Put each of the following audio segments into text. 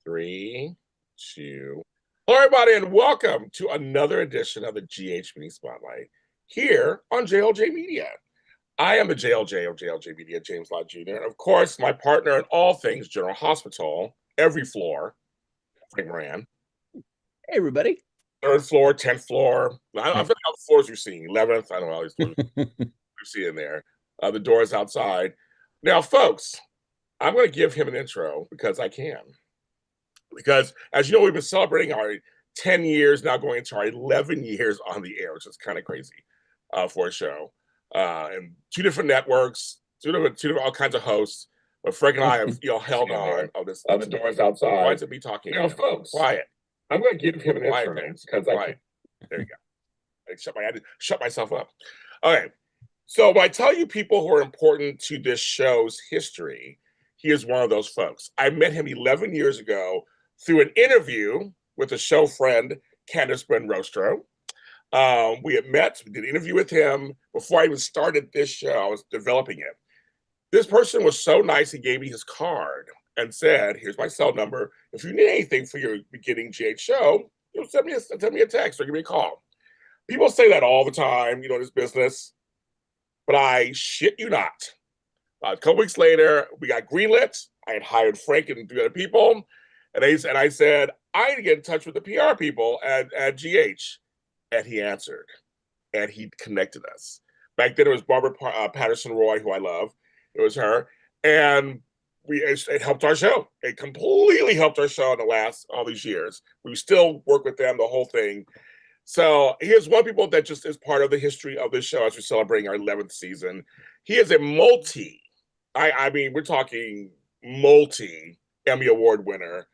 Three, two. Hello, everybody, and welcome to another edition of the GH Mini Spotlight here on JLJ Media. I am the JLJ of JLJ Media, James Lott Jr., and of course, my partner in all things General Hospital, every floor, Frank Moran. Hey, everybody. Third floor, 10th floor. I forget how the floors you're seeing. 11th, I don't know all these floors you're seeing there. The doors outside. Now, folks, I'm going to give him an intro because I can. Because as you know, we've been celebrating our 10 years, now going into our 11 years on the air, which is kind of crazy for a show. And two different networks, two different all kinds of hosts. But Frank and I have held on. Oh, this the doors outside. Why is it me talking? Now, folks, quiet. I'm going to give him an intro because quiet. There you go. I had to shut myself up. Okay. So when I tell you people who are important to this show's history, he is one of those folks. I met him 11 years ago through an interview with a show friend, Candace Ben-Rostro. We had met, we did an interview with him before I even started this show. I was developing it. This person was so nice, he gave me his card and said, here's my cell number. If you need anything for your beginning GH show, send me a text or give me a call. People say that all the time, in this business, but I shit you not. A couple weeks later, we got greenlit. I had hired Frank and 3 other people. And I said, I need to get in touch with the PR people at GH. And he answered. And he connected us. Back then, it was Barbara Patterson-Roy, who I love. It was her. And it helped our show. It completely helped our show in the last all these years. We still work with them, the whole thing. So here's one people that just is part of the history of this show as we're celebrating our 11th season. He is a we're talking multi Emmy Award winner,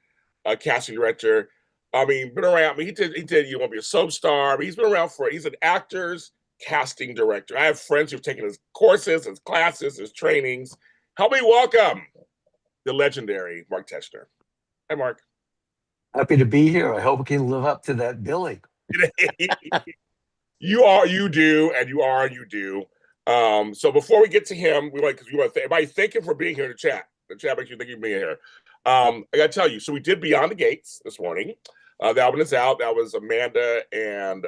casting director. Been around. He did You Want to Be a Soap Star? He's been around he's an actor's casting director. I have friends who've taken his courses, his classes, his trainings. Help me welcome the legendary Mark Teschner. Hi, Mark. Happy to be here. I hope we can live up to that billing. You do. So before we get to him, we want to thank everybody. Thank him for being here in the chat. The chat makes you think of being here. I gotta tell you, so we did Beyond the Gates this morning. That one is out. That was Amanda and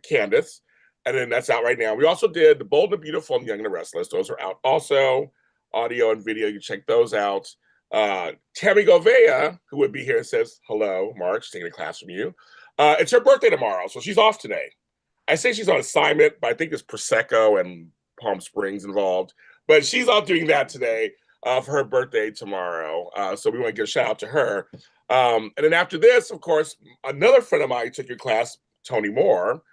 Candace, and then that's out right now. We also did The Bold and Beautiful and Young and the Restless. Those are out also, audio and video. You can check those out. Tammy Govea, who would be here, says hello, Mark. She's taking a class from you. It's her birthday tomorrow, so she's off today. I say she's on assignment, but I think there's Prosecco and Palm Springs involved. But she's out doing that today for her birthday tomorrow. So we want to give a shout out to her. And then after this, of course, another friend of mine took your class, Tony Moore.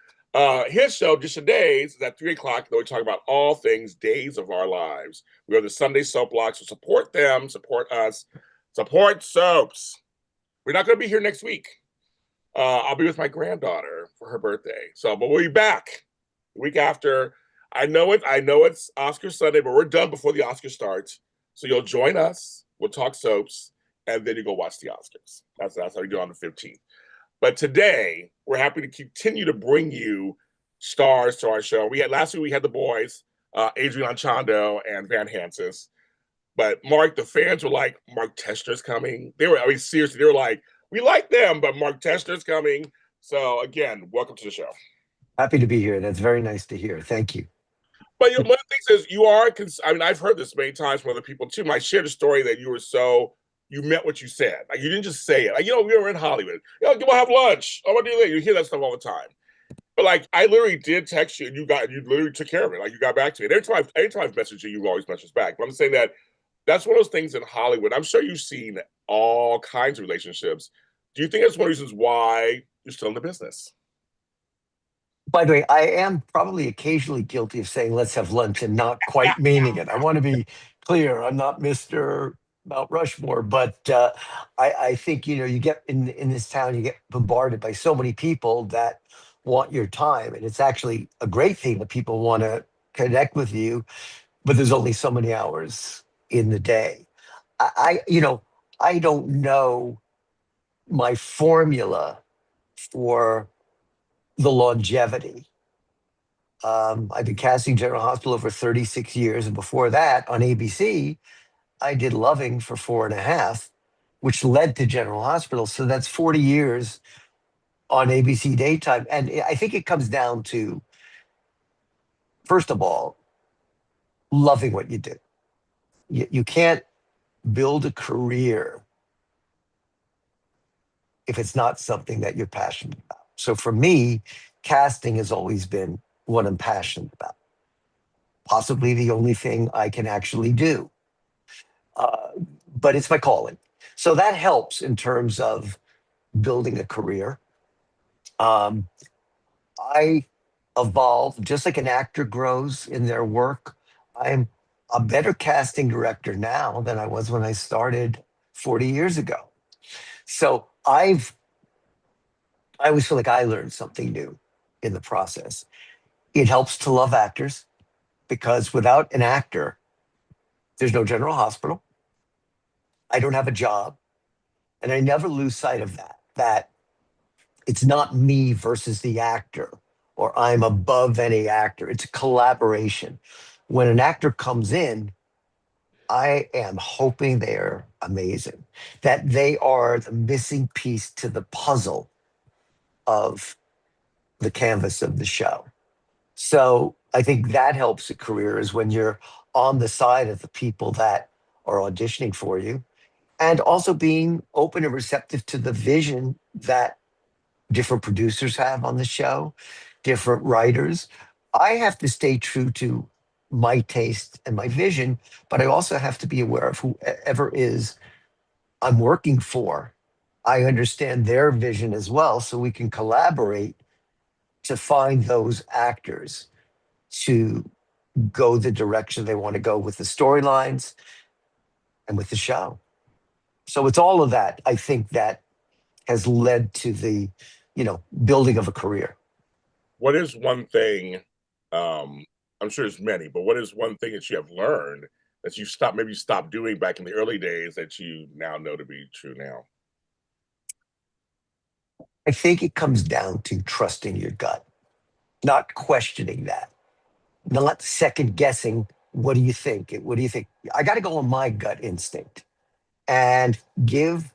His show, Dish of Days, is at 3 o'clock. We talk about all things Days of Our Lives. We are the Sunday Soap Block, so support them, support us, support soaps. We're not going to be here next week. I'll be with my granddaughter for her birthday. But we'll be back the week after. I know it's Oscar Sunday, but we're done before the Oscar starts. So you'll join us. We'll talk soaps, and then you go watch the Oscars. That's how we do on the 15th. But today, we're happy to continue to bring you stars to our show. Last week we had the boys, Adrian Anchondo and Van Hansis. But Mark, the fans were like, Mark Teschner's coming. Seriously, they were like, we like them, but Mark Teschner's coming. So again, welcome to the show. Happy to be here. That's very nice to hear. Thank you. But one of the things is I've heard this many times from other people too. I shared a story that you meant what you said. Like you didn't just say it. Like, we were in Hollywood. We'll have lunch. Oh, what do you later? You hear that stuff all the time. But like, I literally did text you and you literally took care of it. Like you got back to me. And every time I've messaged you, you always message back. But I'm saying that's one of those things in Hollywood. I'm sure you've seen all kinds of relationships. Do you think that's one of the reasons why you're still in the business? By the way, I am probably occasionally guilty of saying let's have lunch and not quite meaning it. I want to be clear. I'm not Mr. Mount Rushmore, but I think, you get in this town, you get bombarded by so many people that want your time. And it's actually a great thing that people want to connect with you, but there's only so many hours in the day. I don't know my formula for the longevity. I've been casting General Hospital over 36 years. And before that, on ABC, I did Loving for 4.5. which led to General Hospital. So that's 40 years on ABC daytime. And I think it comes down to, first of all, loving what you do. You can't build a career if it's not something that you're passionate about. So for me, casting has always been what I'm passionate about. Possibly the only thing I can actually do. Uh, but it's my calling. So that helps in terms of building a career. Um, I evolve just like an actor grows in their work. I'm a better casting director now than I was when I started 40 years ago. So I always feel like I learned something new in the process. It helps to love actors because without an actor, there's no General Hospital. I don't have a job. And I never lose sight of that it's not me versus the actor or I'm above any actor. It's a collaboration. When an actor comes in, I am hoping they're amazing, that they are the missing piece to the puzzle of the canvas of the show. So I think that helps a career is when you're on the side of the people that are auditioning for you and also being open and receptive to the vision that different producers have on the show, different writers. I have to stay true to my taste and my vision, but I also have to be aware of whoever is I'm working for. I understand their vision as well, so we can collaborate to find those actors to go the direction they want to go with the storylines and with the show. So it's all of that, I think, that has led to the, building of a career. What is one thing, I'm sure there's many, but what is one thing that you have learned that you stopped doing back in the early days that you now know to be true now? I think it comes down to trusting your gut, not questioning that, not second guessing. What do you think? What do you think? I got to go on my gut instinct and give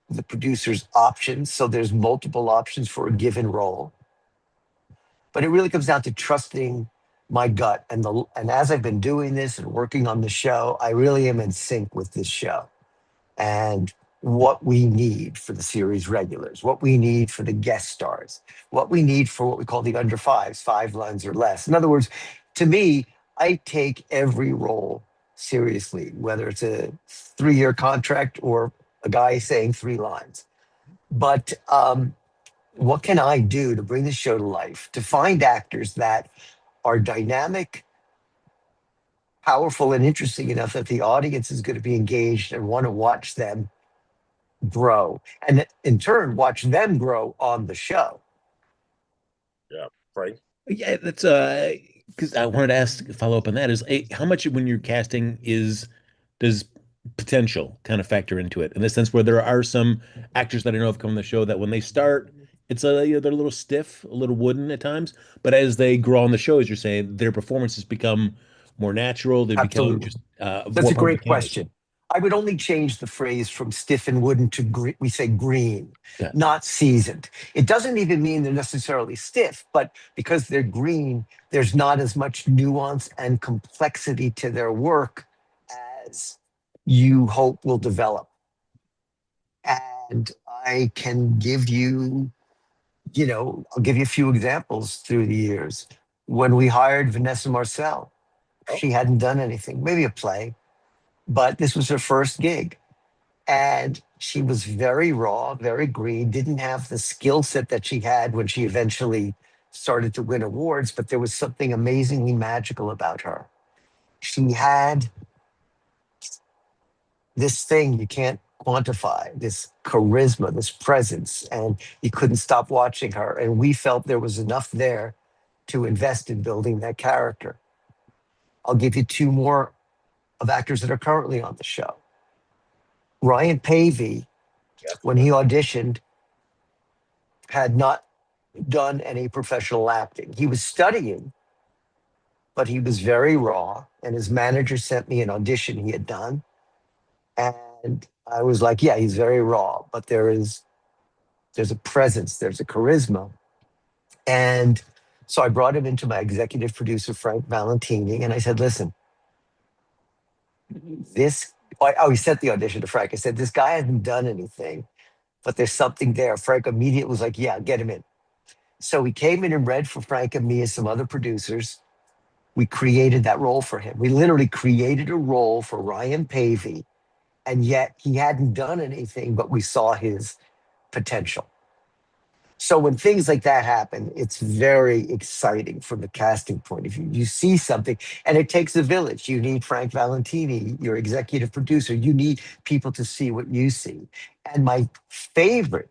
the producers options. So there's multiple options for a given role. But it really comes down to trusting my gut. And as I've been doing this and working on the show, I really am in sync with this show and what we need for the series regulars, what we need for the guest stars, what we need for what we call the under fives, 5 lines or less. In other words, to me, I take every role seriously, whether it's a 3-year contract or a guy saying 3 lines. But what can I do to bring the show to life, to find actors that are dynamic, powerful, and interesting enough that the audience is going to be engaged and want to watch them grow, and in turn, watch them grow on the show. Yeah, Frank. Yeah, that's because I wanted to ask follow up on that is how much when you're casting is does potential kind of factor into it in the sense where there are some actors that I know have come on the show that when they start it's they're a little stiff, a little wooden at times, but as they grow on the show, as you're saying, their performances become more natural. They become Absolutely. just That's more a part of the great canvas. question. I would only change the phrase from stiff and wooden to we say green, Yeah. not seasoned. It doesn't even mean they're necessarily stiff, but because they're green, there's not as much nuance and complexity to their work as you hope will develop. And I can give you, I'll give you a few examples through the years. When we hired Vanessa Marcel, Oh, she hadn't done anything, maybe a play, but this was her first gig. And she was very raw, very green, didn't have the skill set that she had when she eventually started to win awards, but there was something amazingly magical about her. She had this thing you can't quantify, this charisma, this presence, and you couldn't stop watching her. And we felt there was enough there to invest in building that character. I'll give you 2 more of actors that are currently on the show. Ryan Pavey, yes. when he auditioned, had not done any professional acting. He was studying, but he was very raw. And his manager sent me an audition he had done. And And I was like, yeah, he's very raw, but there's a presence, there's a charisma. And so I brought him into my executive producer, Frank Valentini, and I said, listen, he sent the audition to Frank. I said, this guy hasn't done anything, but there's something there. Frank immediately was like, yeah, get him in. So he came in and read for Frank and me and some other producers. We created that role for him. We literally created a role for Ryan Pavey, and yet he hadn't done anything, but we saw his potential. So when things like that happen, it's very exciting from the casting point of view. You see something, and it takes a village. You need Frank Valentini, your executive producer. You need people to see what you see. And my favorite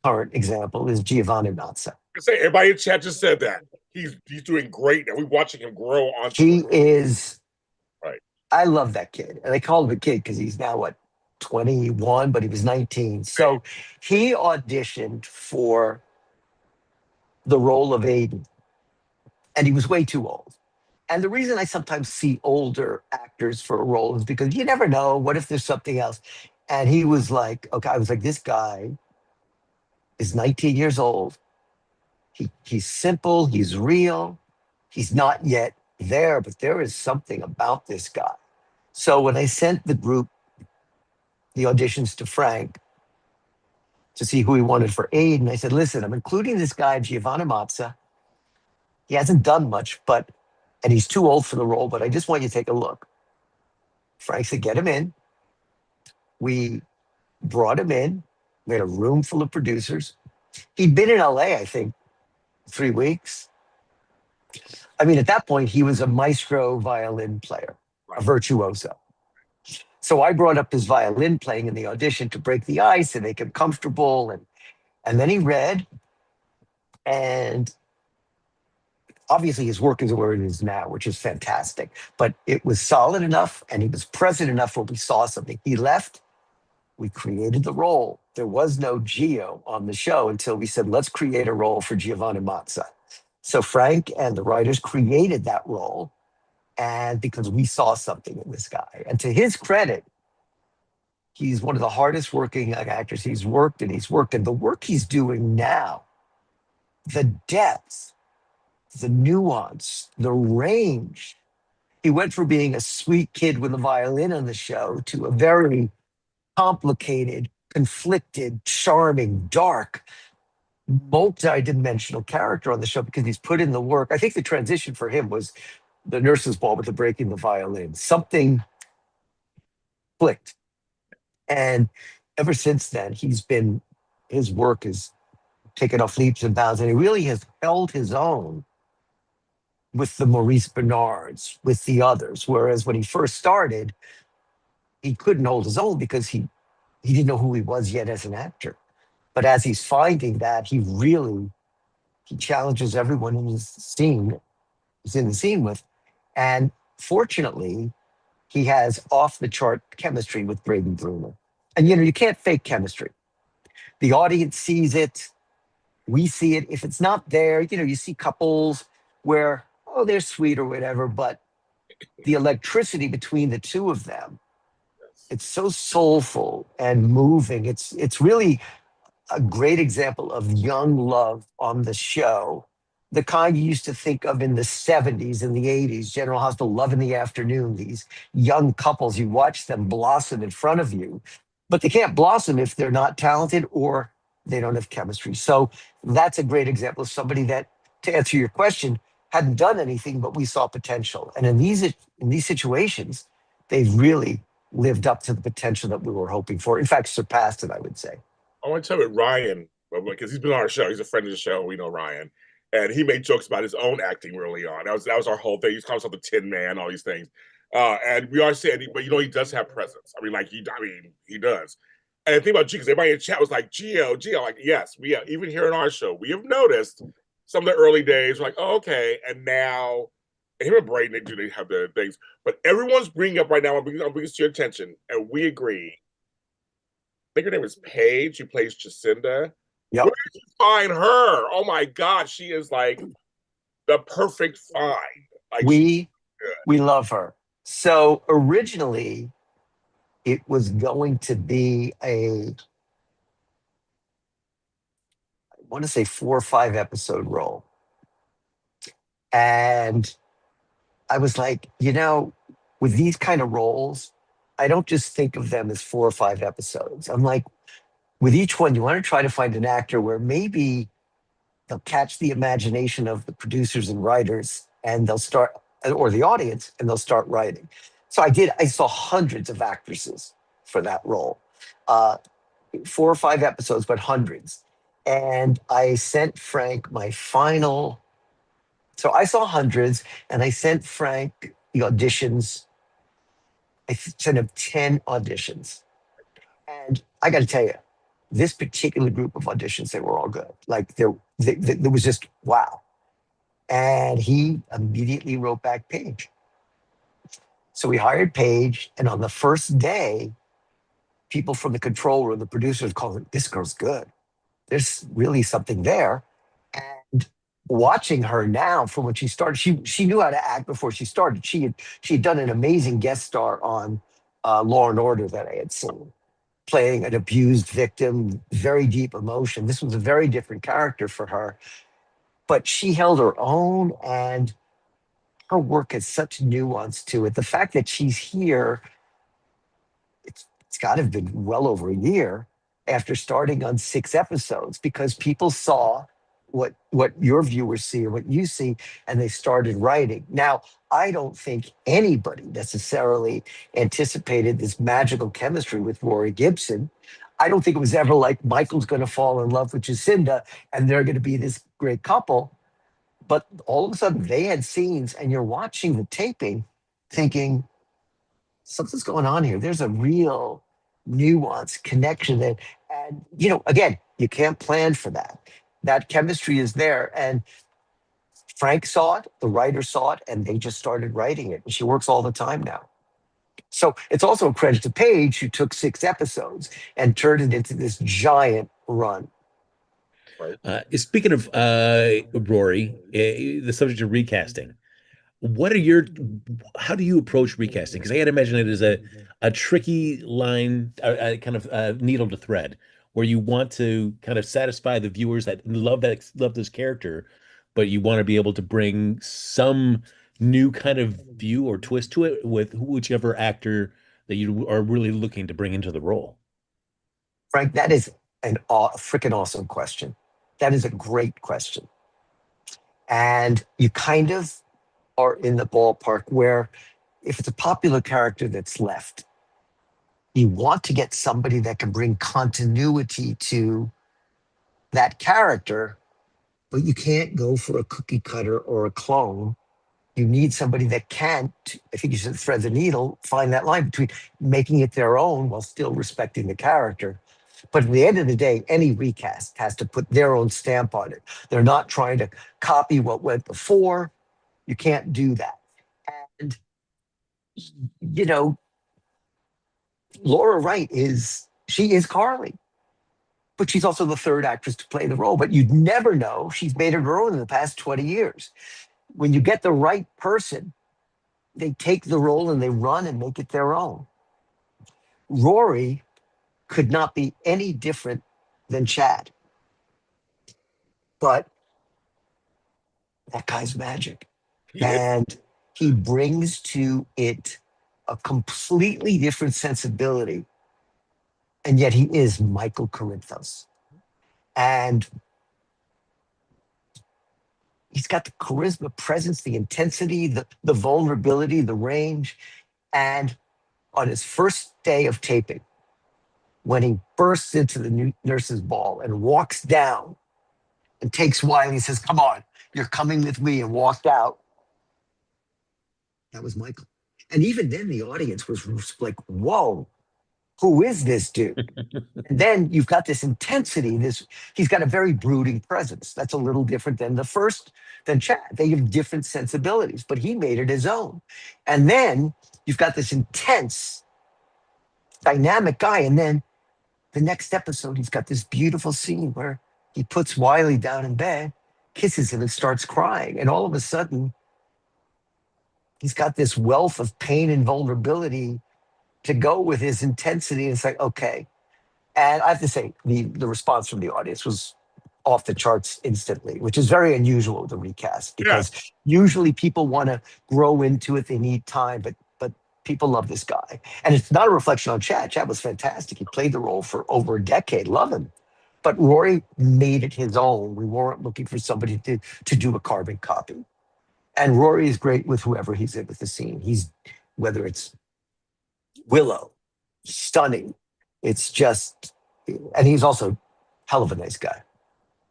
current example is Giovanni Mazza. Say everybody in chat just said that he's doing great, and we're watching him grow on He screen. is. Right. I love that kid, and I call him a kid because he's now what 21, but he was 19. So he auditioned for the role of Aiden, and he was way too old. And the reason I sometimes see older actors for a role is because you never know. What if there's something else? And he was like, okay, I was like, this guy is 19 years old. He's simple, he's real, he's not yet there, but there is something about this guy. So when I sent the group the auditions to Frank to see who he wanted for Aiden, I said, listen, I'm including this guy, Giovanni Mazza. He hasn't done much, and he's too old for the role, but I just want you to take a look. Frank said, get him in. We brought him in. We had a room full of producers. He'd been in LA, I think, 3 weeks. I mean, at that point, he was a maestro violin player, a virtuoso. So I brought up his violin playing in the audition to break the ice and make him comfortable. And then he read, and obviously his work is where it is now, which is fantastic. But it was solid enough, and he was present enough where we saw something. He left. We created the role. There was no Gio on the show until we said, let's create a role for Giovanni Mazza. So Frank and the writers created that role, and because we saw something in this guy. And to his credit, he's one of the hardest working actors. He's worked and he's worked. And the work he's doing now, the depth, the nuance, the range. He went from being a sweet kid with a violin on the show to a very complicated, conflicted, charming, dark, multi-dimensional character on the show because he's put in the work. I think the transition for him was the nurse's ball with the breaking the violin. Something clicked. And ever since then, his work has taken off leaps and bounds, and he really has held his own with the Maurice Bernards, with the others. Whereas when he first started, he couldn't hold his own because he didn't know who he was yet as an actor. But as he's finding that, he challenges everyone in his scene, he's in the scene with. And fortunately, he has off the chart chemistry with Braden Bruner. And you can't fake chemistry. The audience sees it. We see it. If it's not there, you see couples where, oh, they're sweet or whatever, but the electricity between the two of them, it's so soulful and moving. It's really a great example of young love on the show, the kind you used to think of in the 70s and the 80s, General Hospital, Love in the Afternoon, these young couples, you watch them blossom in front of you, but they can't blossom if they're not talented or they don't have chemistry. So that's a great example of somebody that, to answer your question, hadn't done anything, but we saw potential. And in these situations, they've really lived up to the potential that we were hoping for. In fact, surpassed it, I would say. I want to tell you Ryan, because he's been on our show. He's a friend of the show. We know Ryan. And he made jokes about his own acting early on. That was our whole thing. He's calling himself the Tin Man, all these things. And we are saying, but he does have presence. I mean, he does. And the thing about Gio, because everybody in chat was like, Gio, like, yes, we have, even here in our show, we have noticed some of the early days, we're like, oh, okay. And now, and him and Braden, they have the things. But everyone's bringing up right now, I'm bringing this to your attention, and we agree. I think her name is Paige, who plays Jacinda. Yep. Where did you find her? Oh my God, she is like the perfect find. Like we love her. So originally, it was going to be I want to say 4 or 5 episode role. And I was like, with these kind of roles, I don't just think of them as 4 or 5 episodes. I'm like, with each one, you want to try to find an actor where maybe they'll catch the imagination of the producers and writers and they'll start, or the audience, and they'll start writing. So I saw hundreds of actresses for that role. 4 or 5 episodes, but hundreds. And I sent Frank my final. So I saw hundreds, and I sent Frank the auditions. I sent him 10 auditions. And I got to tell you, this particular group of auditions, they were all good. Like there was just wow. And he immediately wrote back Paige. So we hired Paige, and on the first day, people from the control room, the producers called, "This girl's good. There's really something there." And watching her now from when she started, she knew how to act before she started. She had done an amazing guest star on Law and Order that I had seen, playing an abused victim, very deep emotion. This was a very different character for her, but she held her own, and her work has such nuance to it. The fact that she's here, it's got to have been well over a year after starting on 6 episodes, because people saw what your viewers see or what you see, and they started writing. Now, I don't think anybody necessarily anticipated this magical chemistry with Rory Gibson. I don't think it was ever like Michael's going to fall in love with Jacinda and they're going to be this great couple. But all of a sudden, they had scenes, and you're watching the taping thinking, something's going on here. There's a real nuance connection that, and again, you can't plan for that. That chemistry is there, and Frank saw it, the writer saw it, and they just started writing it. And she works all the time now. So it's also a credit to Paige, who took 6 episodes and turned it into this giant run. Speaking of Rory, the subject of recasting, what are your how do you approach recasting? Because I had to imagine it as a tricky line, a kind of needle to thread, where you want to kind of satisfy the viewers that love this character, but you want to be able to bring some new kind of view or twist to it with whichever actor that you are really looking to bring into the role. Frank, that is a freaking awesome question. That is a great question. And you kind of are in the ballpark where, if it's a popular character that's left, you want to get somebody that can bring continuity to that character, but you can't go for a cookie cutter or a clone. You need somebody that can, I think you should thread the needle, find that line between making it their own while still respecting the character. But at the end of the day, any recast has to put their own stamp on it. They're not trying to copy what went before. You can't do that. And, you know, Laura Wright she is Carly, but she's also the third actress to play the role. But you'd never know. She's made it her own in the past 20 years. When you get the right person, they take the role and they run and make it their own. Rory could not be any different than Chad. But that guy's magic. Yeah. And he brings to it a completely different sensibility. And yet he is Michael Corinthos. And he's got the charisma, presence, the intensity, the vulnerability, the range. And on his first day of taping, when he bursts into the new nurse's ball and walks down and takes Wiley and says, "Come on, you're coming with me," and walked out, that was Michael. And even then, the audience was like, "Whoa, who is this dude?" And then you've got this intensity. He's got a very brooding presence. That's a little different than Chad. They have different sensibilities, but he made it his own. And then you've got this intense, dynamic guy. And then the next episode, he's got this beautiful scene where he puts Wiley down in bed, kisses him, and starts crying. And all of a sudden, he's got this wealth of pain and vulnerability to go with his intensity. And it's like, okay. And I have to say, the response from the audience was off the charts instantly, which is very unusual with a recast Yeah. because usually people want to grow into it. They need time, but people love this guy. And it's not a reflection on Chad. Chad was fantastic. He played the role for over a decade. Love him. But Rory made it his own. We weren't looking for somebody to do a carbon copy. And Rory is great with whoever he's in with the scene. He's whether it's Willow, stunning. It's just, and he's also hell of a nice guy.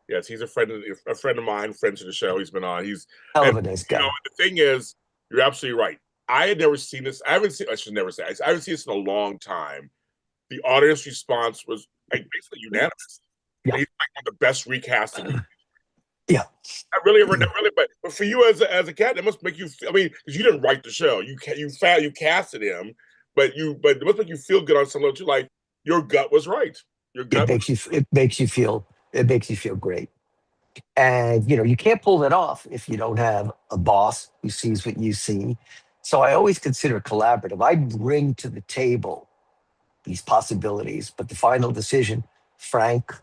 Yes, he's a friend of mine, friend to the show. He's been on. He's Hell and of a nice guy. the thing is, you're absolutely right. I had never seen this. I should never say. I haven't seen this in a long time. The audience response was like basically unanimous. Yeah. He's like one of the best recasting. Yeah. I really, but for you as a cat, it must make you. I mean, because you didn't write the show, you casted him, but it must make you feel good on some level too. Like your gut was right. Your gut. It makes you feel great. And you can't pull that off if you don't have a boss who sees what you see. So I always consider collaborative. I bring to the table these possibilities, but the final decision, Frank,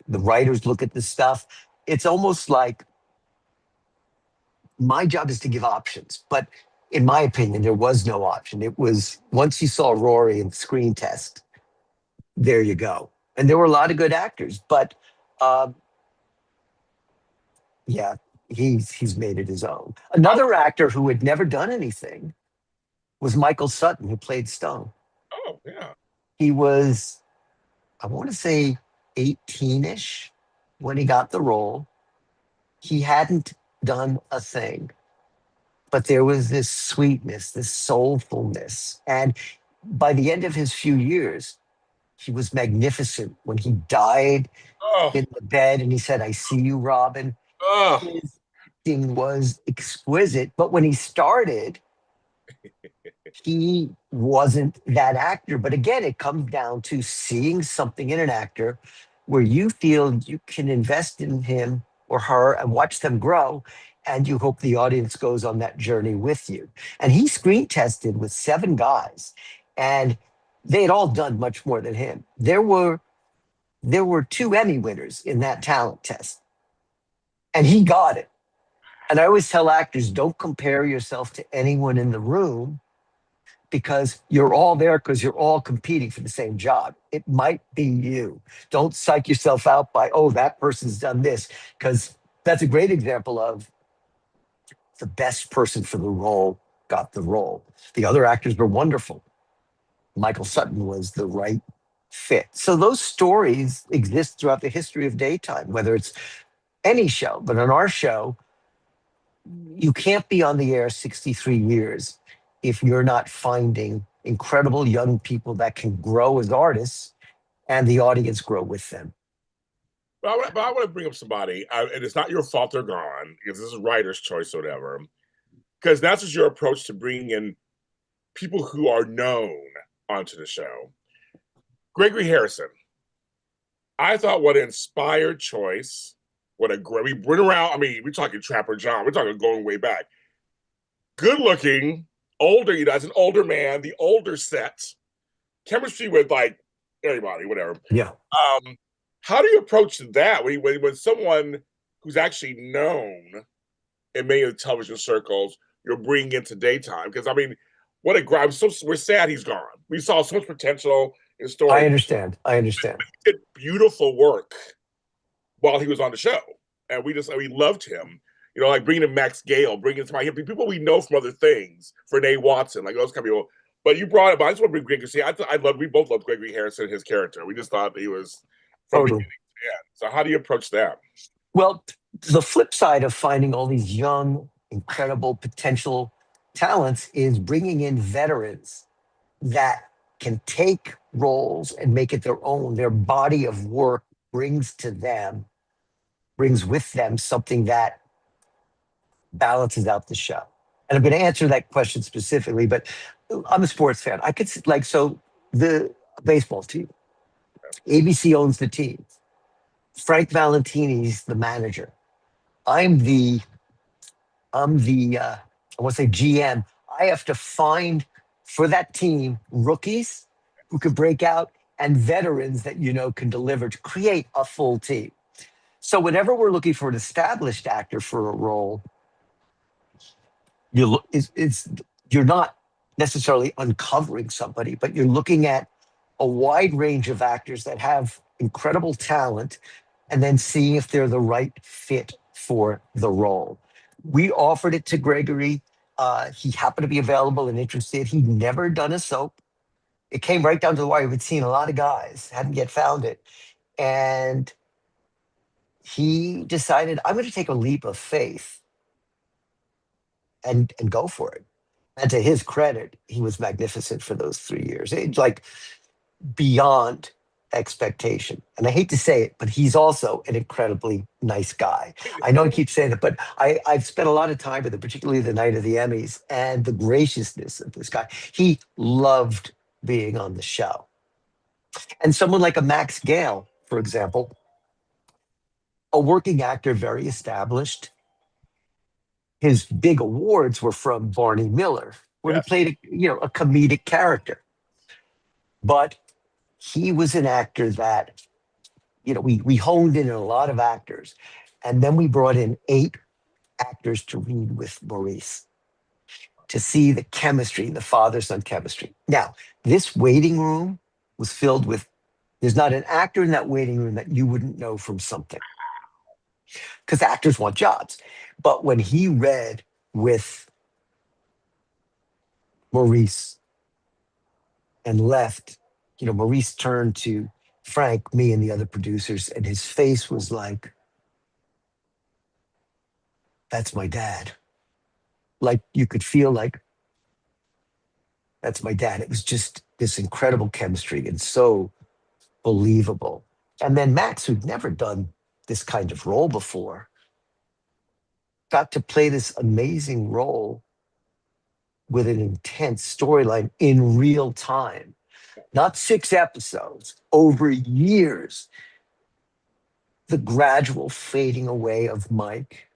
the writers look at the stuff. It's almost like my job is to give options, but in my opinion, there was no option. It was once you saw Rory in the screen test, there you go. And there were a lot of good actors, but yeah, he's made it his own. Another actor who had never done anything was Michael Sutton, who played Stone. Oh yeah. He was, I want to say, 18-ish when he got the role. He hadn't done a thing, but there was this sweetness, this soulfulness. And by the end of his few years, he was magnificent. When he died Oh. in the bed and he said, "I see you, Robin," Oh. his acting was exquisite. But when he started, he wasn't that actor. But again, it comes down to seeing something in an actor where you feel you can invest in him or her and watch them grow. And you hope the audience goes on that journey with you. And he screen tested with 7 guys, and they had all done much more than him. There were 2 Emmy winners in that talent test, and he got it. And I always tell actors, don't compare yourself to anyone in the room because you're all there because you're all competing for the same job. It might be you. Don't psych yourself out by, oh, that person's done this, because that's a great example of the best person for the role got the role. The other actors were wonderful. Michael Sutton was the right fit. So those stories exist throughout the history of daytime, whether it's any show, but on our show, you can't be on the air 63 years if you're not finding incredible young people that can grow as artists and the audience grow with them. But I want to bring up somebody, and it's not your fault they're gone, because this is writer's choice or whatever, because that's just your approach to bringing in people who are known onto the show. Gregory Harrison. I thought what an inspired choice. What a great, we bring around, I mean, we're talking Trapper John, we're talking going way back. Good looking, older, as an older man, the older set, chemistry with like everybody, whatever. Yeah. How do you approach that when someone who's actually known in many of the television circles you're bringing into daytime? Because I mean, what a gripe! We're sad he's gone. We saw so much potential in story. I understand. He did beautiful work while he was on the show, and we loved him. Like bringing in Max Gale, bringing in somebody, people we know from other things, Renee Watson, like those kind of people. But you brought it. But I just want to bring Gregory. See, we both loved Gregory Harrison and his character. We just thought he was from beginning to end. So how do you approach that? Well, the flip side of finding all these young, incredible potential talents is bringing in veterans that can take roles and make it their own. Their body of work brings with them something that balances out the show. And I'm going to answer that question specifically, but I'm a sports fan. I could so the baseball team, ABC owns the team. Frank Valentini's the manager. I'm the I want to say GM. I have to find for that team, rookies who can break out and veterans that can deliver to create a full team. So whenever we're looking for an established actor for a role, you're not necessarily uncovering somebody, but you're looking at a wide range of actors that have incredible talent and then seeing if they're the right fit for the role. We offered it to Gregory. He happened to be available and interested. He'd never done a soap. It came right down to the wire. We'd seen a lot of guys, hadn't yet found it. And he decided, I'm going to take a leap of faith and go for it. And to his credit, he was magnificent for those 3 years. It's like beyond expectation. And I hate to say it, but he's also an incredibly nice guy. I know I keep saying it, but I've spent a lot of time with him, particularly the night of the Emmys, and the graciousness of this guy. He loved being on the show. And someone like a Max Gale, for example, a working actor, very established. His big awards were from Barney Miller, where he Yes. played a comedic character. But he was an actor that we honed in on a lot of actors, and then we brought in 8 actors to read with Maurice to see the chemistry, the father-son chemistry. Now, this waiting room was filled with. There's not an actor in that waiting room that you wouldn't know from something, because actors want jobs. But when he read with Maurice and left, Maurice turned to Frank, me, and the other producers, and his face was like, that's my dad. Like you could feel like, that's my dad. It was just this incredible chemistry and so believable. And then Max, who'd never done this kind of role before, got to play this amazing role with an intense storyline in real time, not 6 episodes, over years. The gradual fading away of Mike.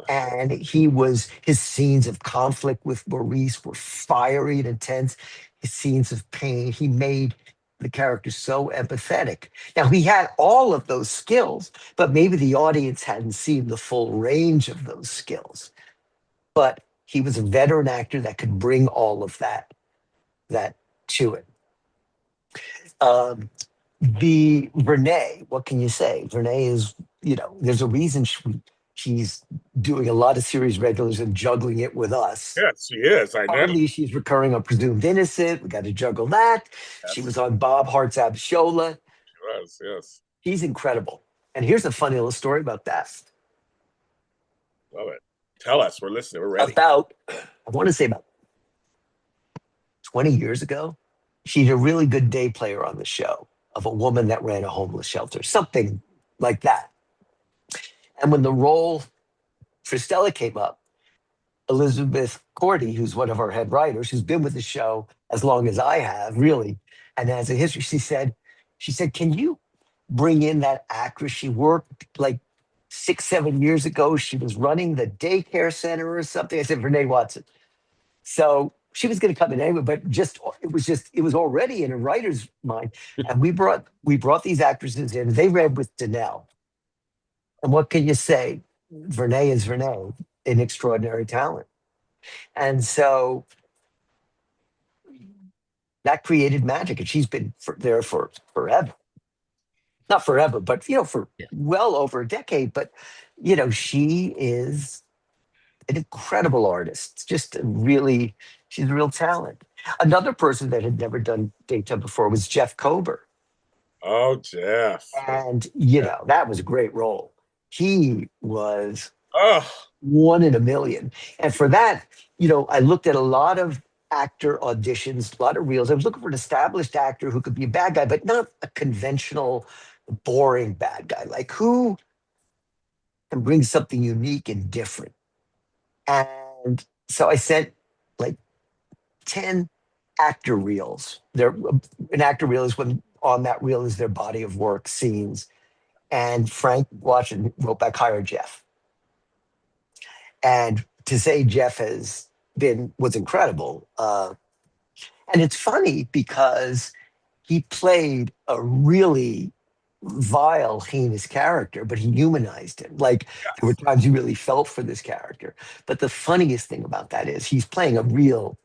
And his scenes of conflict with Maurice were fiery and intense. His scenes of pain, he made the character so empathetic. Now, he had all of those skills, but maybe the audience hadn't seen the full range of those skills. But he was a veteran actor that could bring all of that to it. The Renee, what can you say? Renee is, there's a reason she's doing a lot of series regulars and juggling it with us. Yes, she is. I know. Partly she's recurring on Presumed Innocent. We got to juggle that. Yes. She was on Bob Hart's Abishola. She was, yes. She's incredible. And here's a funny little story about that. Love it. Tell us. We're listening. We're ready. I want to say about 20 years ago, she's a really good day player on the show of a woman that ran a homeless shelter, something like that. And when the role for Stella came up, Elizabeth Cordy, who's one of our head writers, who's been with the show as long as I have, really, and has a history, she said, can you bring in that actress? She worked like 6-7 years ago. She was running the daycare center or something. I said, Renee Watson. So she was going to come in anyway, but it was already in a writer's mind. And we brought these actresses in. They read with Danelle. And what can you say? Vernay is Vernay, an extraordinary talent. And so that created magic. And she's been there for forever. Not forever, but, for well over a decade. But, she is an incredible artist. She's a real talent. Another person that had never done daytime before was Jeff Kober. Oh, Jeff. And, that was a great role. He was Oh, one in a million. And for that, I looked at a lot of actor auditions, a lot of reels. I was looking for an established actor who could be a bad guy, but not a conventional, boring bad guy. Like who can bring something unique and different. And so I sent like 10 actor reels. An actor reel is when on that reel is their body of work, scenes. And Frank watched and wrote back, hire Jeff. And to say Jeff was incredible. And it's funny because he played a really vile, heinous character, but he humanized him. Like there were Yes. times you really felt for this character. But the funniest thing about that is he's playing a real,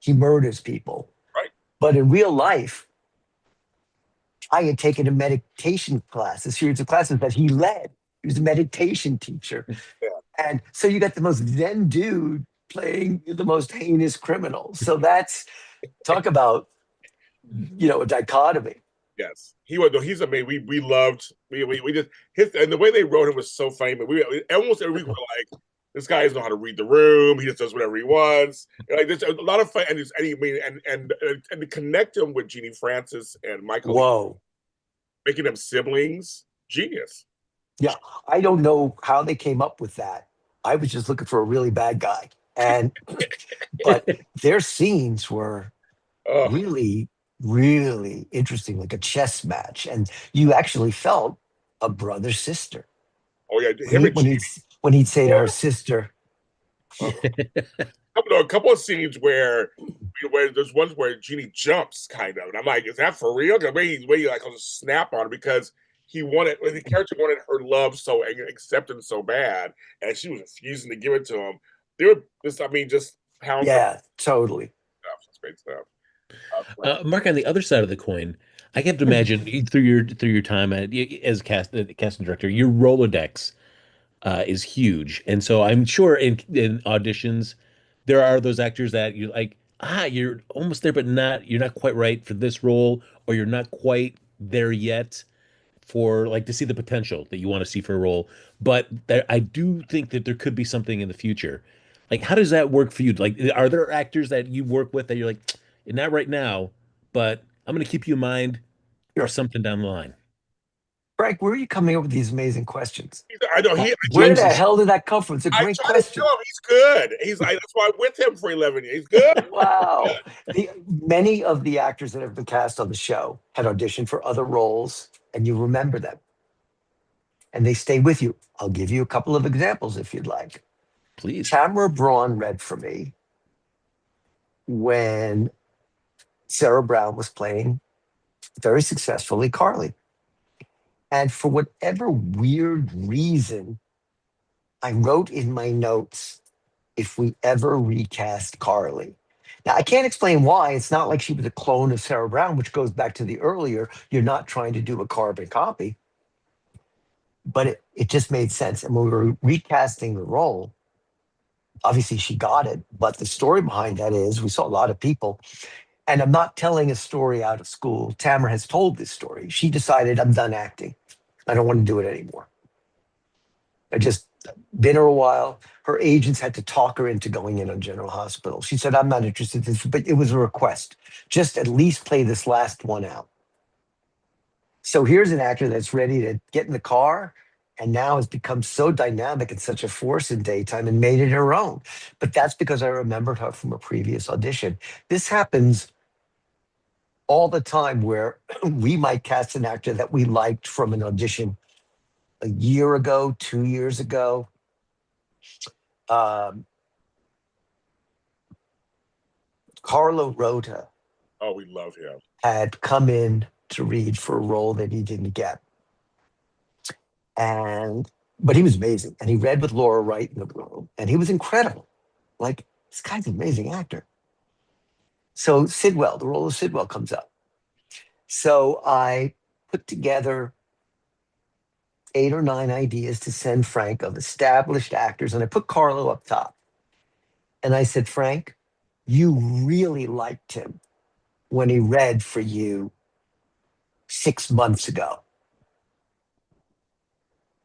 he murders people. Right. But in real life, I had taken a meditation class, a series of classes that he led. He was a meditation teacher. Yeah. And so you got the most Zen dude playing the most heinous criminal. So that's talk about, a dichotomy. Yes. He was. He's amazing. We loved. We just his and the way they wrote him was so funny. But we almost every week were like, this guy doesn't know how to read the room. He just does whatever he wants. And like there's a lot of fun, and he, I mean, and to connect him with Jeannie Francis and Michael, Whoa. making them siblings, genius. Yeah. I don't know how they came up with that. I was just looking for a really bad guy. And, but their scenes were Oh, really, really interesting, like a chess match. And you actually felt a brother sister. oh yeah, When him he and when Jeannie. he'd when he'd say to her sister, Oh, a couple of scenes where there's ones where Jeannie jumps, kind of, and I'm like, is that for real? The way he like just snap on her because the character wanted her love so and acceptance so bad, and she was refusing to give it to him. They were just, I mean, just pounds of yeah, totally. stuff. It's great stuff. Mark, on the other side of the coin, I have to imagine through your time as casting director, your Rolodex is huge, and so I'm sure in auditions there are those actors that you're like, you're almost there, but you're not quite right for this role, or you're not quite there yet for like to see the potential that you want to see for a role. But I do think that there could be something in the future. Like, how does that work for you? Like, are there actors that you work with that you're like, not right now, but I'm going to keep you in mind for Sure. something down the line? Frank, where are you coming up with these amazing questions? I know I Where James the is hell did that come from? It's a I great try to question. tell him he's good. That's why I'm with him for 11 years. He's good. Wow. Many of the actors that have been cast on the show had auditioned for other roles, and you remember them, and they stay with you. I'll give you a couple of examples if you'd like. please. Tamara Braun read for me when Sarah Brown was playing very successfully Carly. And for whatever weird reason, I wrote in my notes if we ever recast Carly. Now, I can't explain why. It's not like she was a clone of Sarah Brown, which goes back to the earlier, you're not trying to do a carbon copy, but it just made sense. And when we were recasting the role, obviously she got it. But the story behind that is we saw a lot of people, and I'm not telling a story out of school. Tamara has told this story. She decided, I'm done acting. I don't want to do it anymore. I just been her a while. Her agents had to talk her into going in on General Hospital. She said, I'm not interested in this, but it was a request. Just at least play this last one out. So here's an actor that's ready to get in the car and now has become so dynamic and such a force in daytime and made it her own. But that's because I remembered her from a previous audition. This happens all the time where we might cast an actor that we liked from an audition a year ago, 2 years ago. Um, Carlo Rota Oh, we love him. had come in to read for a role that he didn't get. And but he was amazing. And he read with Laura Wright in the room. And he was incredible. Like, this guy's an amazing actor. So Sidwell, the role of Sidwell comes up. So I put together 8 or 9 ideas to send Frank of established actors. And I put Carlo up top. And I said, Frank, you really liked him when he read for you 6 months ago.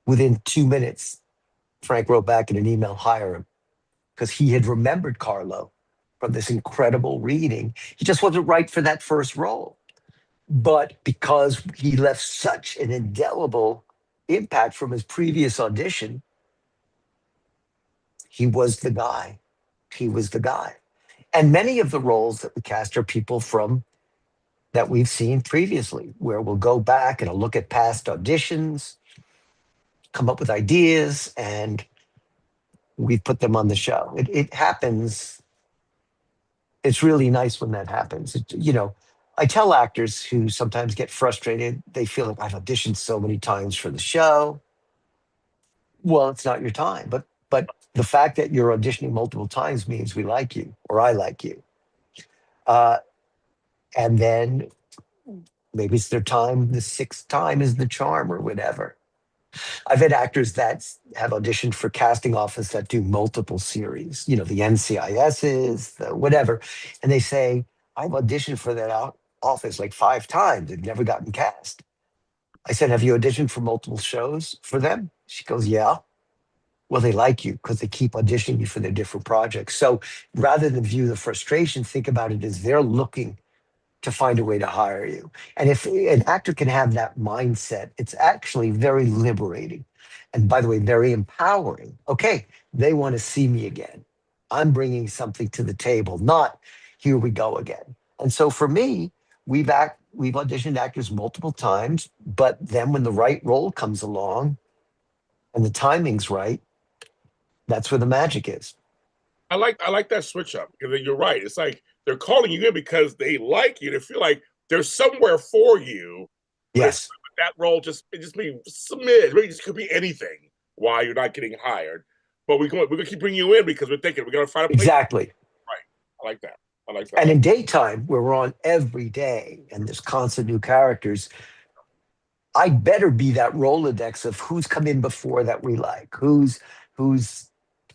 Within 2 minutes, Frank wrote back in an email, hire him, because he had remembered Carlo from this incredible reading. He just wasn't right for that first role. But because he left such an indelible impact from his previous audition, he was the guy. He was the guy. And many of the roles that we cast are people from that we've seen previously, where we'll go back and look at past auditions, come up with ideas, and we put them on the show. It happens It's really nice when that happens. I tell actors who sometimes get frustrated, they feel like I've auditioned so many times for the show. Well, it's not your time, but the fact that you're auditioning multiple times means we like you or I like you. Uh, and then maybe it's their time, the sixth time is the charm or whatever. I've had actors that have auditioned for casting office that do multiple series, the NCISs, the whatever. And they say, I've auditioned for that office like 5 times and never gotten cast. I said, have you auditioned for multiple shows for them? She goes, yeah. Well, they like you because they keep auditioning you for their different projects. So rather than view the frustration, think about it as they're looking to find a way to hire you. And if an actor can have that mindset, it's actually very liberating. And by the way, very empowering. Okay, they want to see me again. I'm bringing something to the table, not here we go again. And so for me, we've auditioned actors multiple times, but then when the right role comes along and the timing's right, that's where the magic is. I like that switch up because you're right. It's like they're calling you in because they like you. They feel like there's somewhere for you, but it's Yes, that role just be smidge. Maybe it could be anything. Why you're not getting hired, but we're gonna keep bringing you in because we're thinking we're gonna find a place. exactly. Right. I like that. I like that. And in daytime, where we're on every day and there's constant new characters, I better be that Rolodex of who's come in before that we like, who's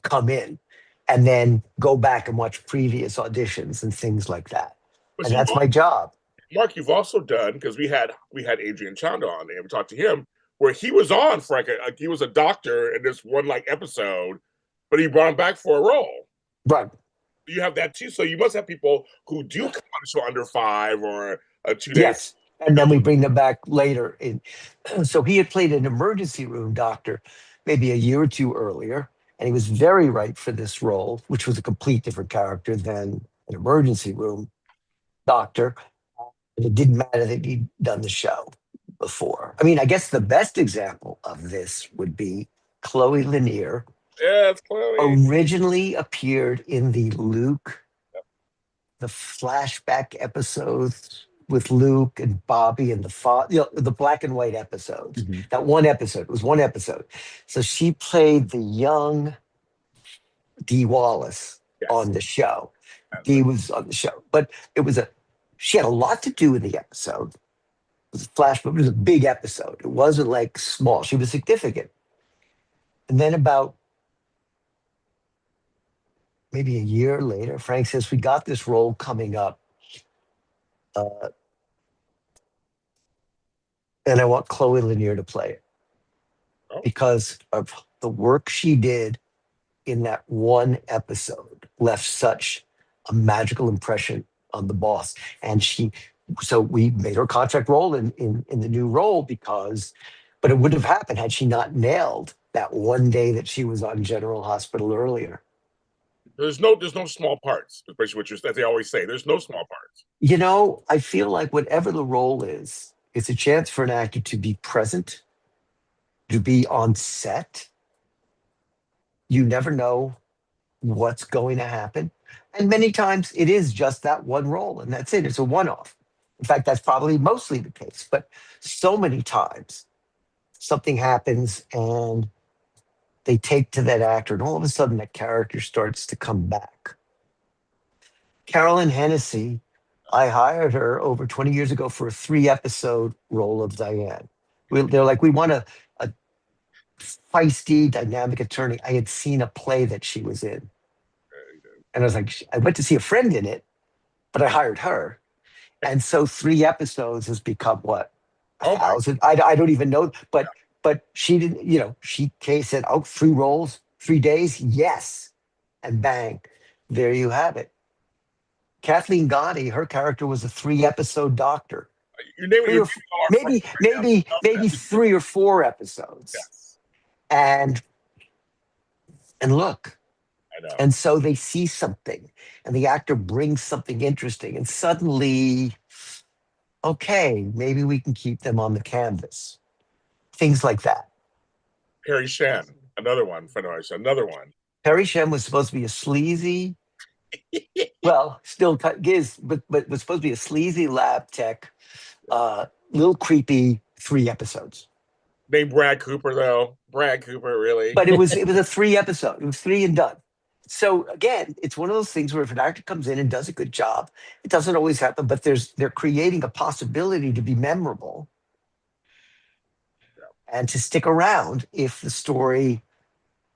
come in, and then go back and watch previous auditions and things like that. But And see, that's my job. Mark, you've also done because we had Adrian Chanda on there. We talked to him where he was on for like he was a doctor in this one like episode, but he brought him back for a role. Right. You have that too. So you must have people who do come on the show under 5 or a 2 day. Yes. And then we bring them back later. So he had played an emergency room doctor maybe a year or two earlier, and he was very right for this role, which was a complete different character than an emergency room doctor. And it didn't matter that he'd done the show before. I mean, I guess the best example of this would be Chloe Lanier Yeah, it's Chloe. originally appeared in the flashback episodes with Luke and Bobby and the black and white episodes. Mhm. That one episode, it was one episode. So she played the young Dee Wallace Yes. on the show. That's Dee it. was on the show, but she had a lot to do in the episode. It was a flashback, it was a big episode. It wasn't like small. She was significant. And then about maybe a year later, Frank says, we got this role coming up. And I want Chloe Lanier to play it Oh. because of the work she did in that one episode left such a magical impression on the boss. And so we made her contract role in the new role but it wouldn't have happened had she not nailed that one day that she was on General Hospital earlier. There's no small parts, especially what as they always say. There's no small parts. I feel like whatever the role is, it's a chance for an actor to be present, to be on set. You never know what's going to happen. And many times it is just that one role and that's it. It's a one off. In fact, that's probably mostly the case. But so many times something happens and they take to that actor, and all of a sudden that character starts to come back. Carolyn Hennessy, I hired her over 20 years ago for a 3-episode role of Diane. They're like, we want a feisty, dynamic attorney. I had seen a play that she was in. And I was like, I went to see a friend in it, but I hired her. And so 3 episodes has become what? Oh my. 1,000? I don't even know. But she didn't, she said, oh, 3 roles, 3 days? Yes. And bang, there you have it. Kathleen Gotti, her character was a 3-episode doctor. You're naming your Maybe 3 or 4 episodes. Yes. And look, I know. and so they see something and the actor brings something interesting and suddenly, okay, maybe we can keep them on the canvas. Things like that. Perry Shan, another one, friend of ours, another one. Perry Shem was supposed to be a sleazy Well, still gives, but was supposed to be a sleazy lab tech, little creepy 3 episodes. Named Brad Cooper though. Brad Cooper, really? But it was a 3 episode. It was three and done. So again, it's one of those things where if an actor comes in and does a good job, it doesn't always happen, but they're creating a possibility to be memorable and to stick around if the story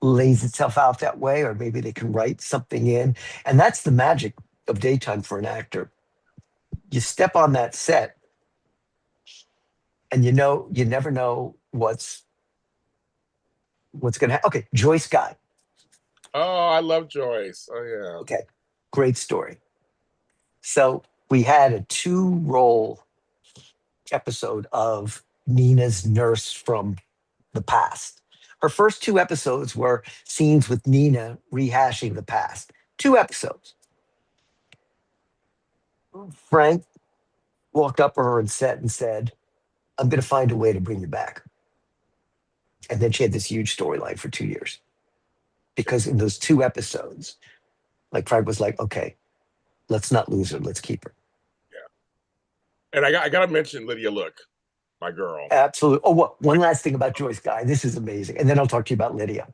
lays itself out that way, or maybe they can write something in. And that's the magic of daytime for an actor. You step on that set and you never know what's gonna happen. Okay, Joyce Guy. Oh, I love Joyce. Oh yeah. Okay, great story. So we had a 2 role episode of Nina's nurse from the past. Her first 2 episodes were scenes with Nina rehashing the past. 2 episodes. Frank walked up to her and said, I'm going to find a way to bring you back. And then she had this huge storyline for 2 years. Because in those 2 episodes, like Frank was like, okay, let's not lose her. Let's keep her. Yeah. And I gotta mention Lydia Look, my girl. Absolutely. Oh, one last thing about Joyce Guy. This is amazing. And then I'll talk to you about Lydia.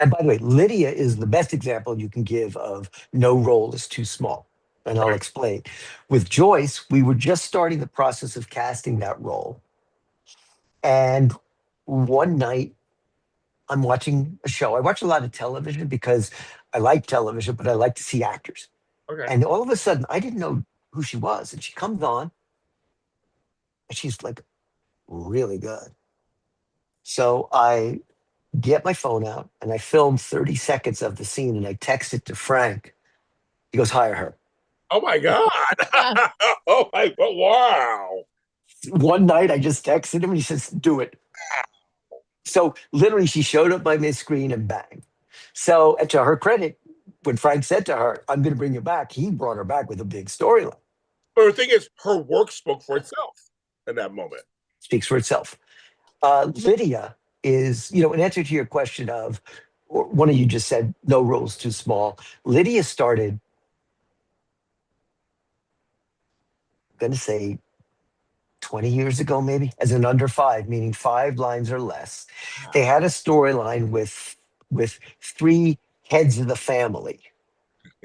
And by the way, Lydia is the best example you can give of no role is too small. And I'll explain. With Joyce, we were just starting the process of casting that role. And one night, I'm watching a show. I watch a lot of television because I like television, but I like to see actors. Okay. And all of a sudden, I didn't know who she was. And she comes on, and she's like really good. So I get my phone out and I film 30 seconds of the scene and I text it to Frank. He goes, hire her. Oh my God. Oh my, oh, wow. One night I just texted him and he says, do it. So literally she showed up by my screen and bang. So and to her credit, when Frank said to her, I'm going to bring you back, he brought her back with a big storyline. But the thing is, her work spoke for itself in that moment. Speaks for itself. Lydia is, in answer to your question of, or one of you just said, no role's too small. Lydia started, I'm going to say 20 years ago, maybe, as an under 5, meaning 5 lines or less. They had a storyline with 3 heads of the family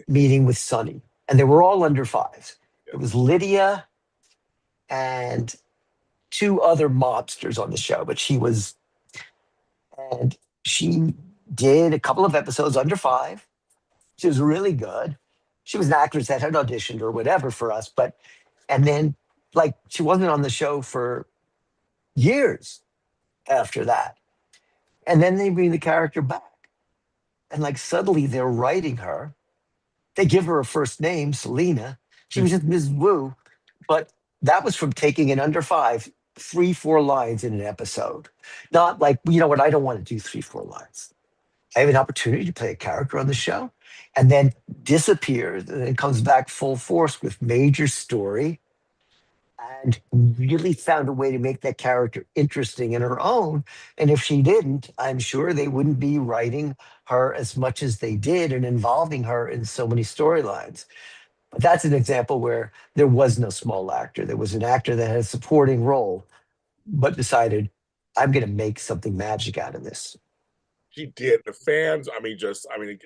meeting with Sonny, and they were all under 5s. It was Lydia and 2 other mobsters on the show, but and she did a couple of episodes under 5. She was really good. She was an actress that had auditioned or whatever for us, and then like she wasn't on the show for years after that. And then they bring the character back. And like suddenly they're writing her. They give her a first name, Selena. She was just Ms. Wu. But that was from taking an under 5, 3, 4 lines in an episode. Not like, you know what, I don't want to do 3, 4 lines. I have an opportunity to play a character on the show and then disappears and then comes back full force with major story and really found a way to make that character interesting in her own. And if she didn't, I'm sure they wouldn't be writing her as much as they did and involving her in so many storylines. But that's an example where there was no small actor. There was an actor that had a supporting role, but decided, I'm going to make something magic out of this. She did. The fans, in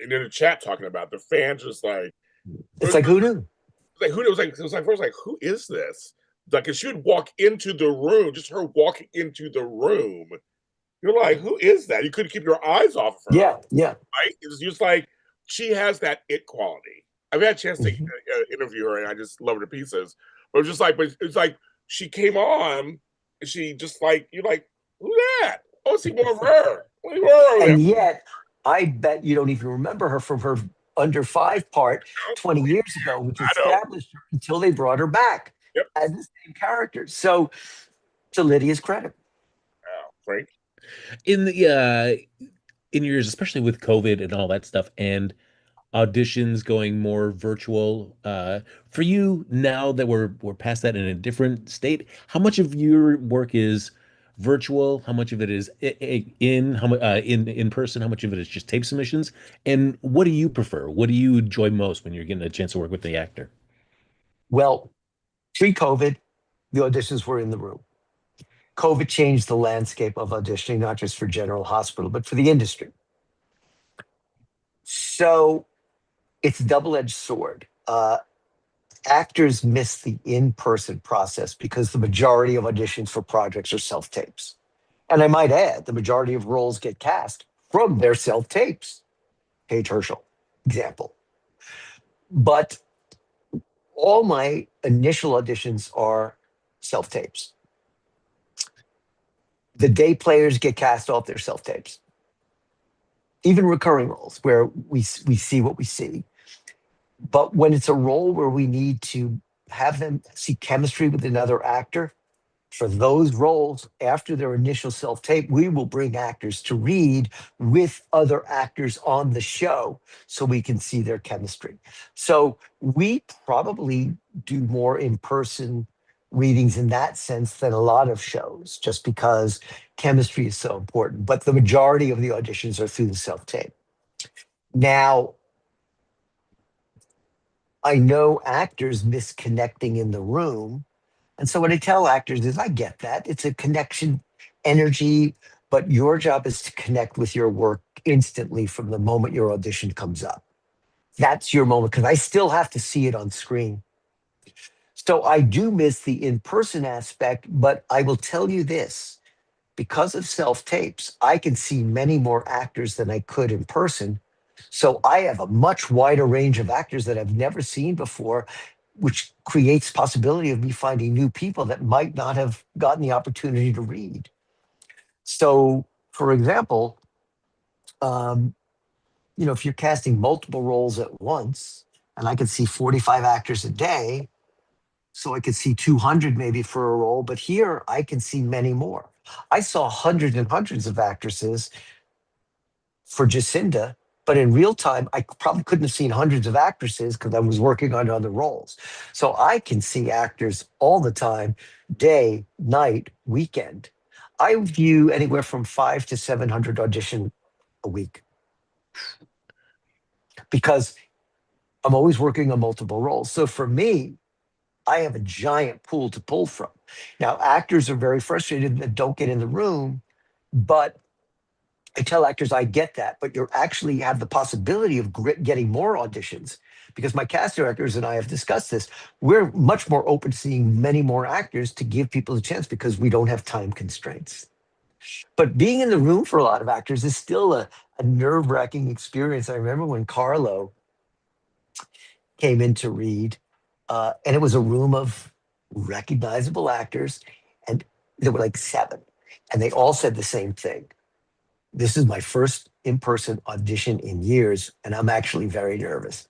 the chat talking about the fans, just like, It's like, who knew? like who knows? Like it was like first, like who is this? Like, if she would walk into the room, just her walking into the room, you're like, who is that? You couldn't keep your eyes off of her. Yeah, yeah. Right? It's just like she has that it quality. I've had a chance to interview her, and I just love her to pieces. But it's like she came on, and she just like you're like, who's that? I want to see more of her. And yet, I bet you don't even remember her from her under 5 part 20 years ago, which established her until they brought her back as the same character. So, to Lydia's credit. Wow, Frank. In the in years, especially with COVID and all that stuff, and auditions going more virtual, for you now that we're past that in a different state, how much of your work is virtual, how much of it is in person, how much of it is just tape submissions, and what do you prefer? What do you enjoy most when you're getting a chance to work with the actor? Well, pre-COVID, the auditions were in the room. COVID changed the landscape of auditioning, not just for General Hospital, but for the industry. So it's a double-edged sword. Actors miss the in-person process because the majority of auditions for projects are self-tapes. And I might add, the majority of roles get cast from their self-tapes. Paige Herschel, example. But all my initial auditions are self-tapes. The day players get cast off their self-tapes. Even recurring roles where we see what we see. But when it's a role where we need to have them see chemistry with another actor, for those roles, after their initial self-tape, we will bring actors to read with other actors on the show so we can see their chemistry. So we probably do more in-person readings in that sense than a lot of shows, just because chemistry is so important. But the majority of the auditions are through the self-tape. Now, I know actors miss connecting in the room. And so what I tell actors is, I get that. It's a connection, energy, but your job is to connect with your work instantly from the moment your audition comes up. That's your moment, because I still have to see it on screen. So I do miss the in-person aspect, but I will tell you this, because of self-tapes, I can see many more actors than I could in person. So I have a much wider range of actors that I've never seen before, which creates possibility of me finding new people that might not have gotten the opportunity to read. So, for example, um, if you're casting multiple roles at once, and I could see 45 actors a day, so I could see 200 maybe for a role, but here I can see many more. I saw hundreds and hundreds of actresses for Jacinda, but in real time, I probably couldn't have seen hundreds of actresses because I was working on other roles. So I can see actors all the time, day, night, weekend. I view anywhere from 500 to 700 audition a week because I'm always working on multiple roles. So for me, I have a giant pool to pull from. Now, actors are very frustrated that don't get in the room, but I tell actors, I get that, but you actually have the possibility of getting more auditions because my cast directors and I have discussed this. We're much more open to seeing many more actors to give people a chance because we don't have time constraints. But being in the room for a lot of actors is still a nerve-wracking experience. I remember when Carlo came in to read, and it was a room of recognizable actors, and there were like 7, and they all said the same thing. This is my first in-person audition in years, and I'm actually very nervous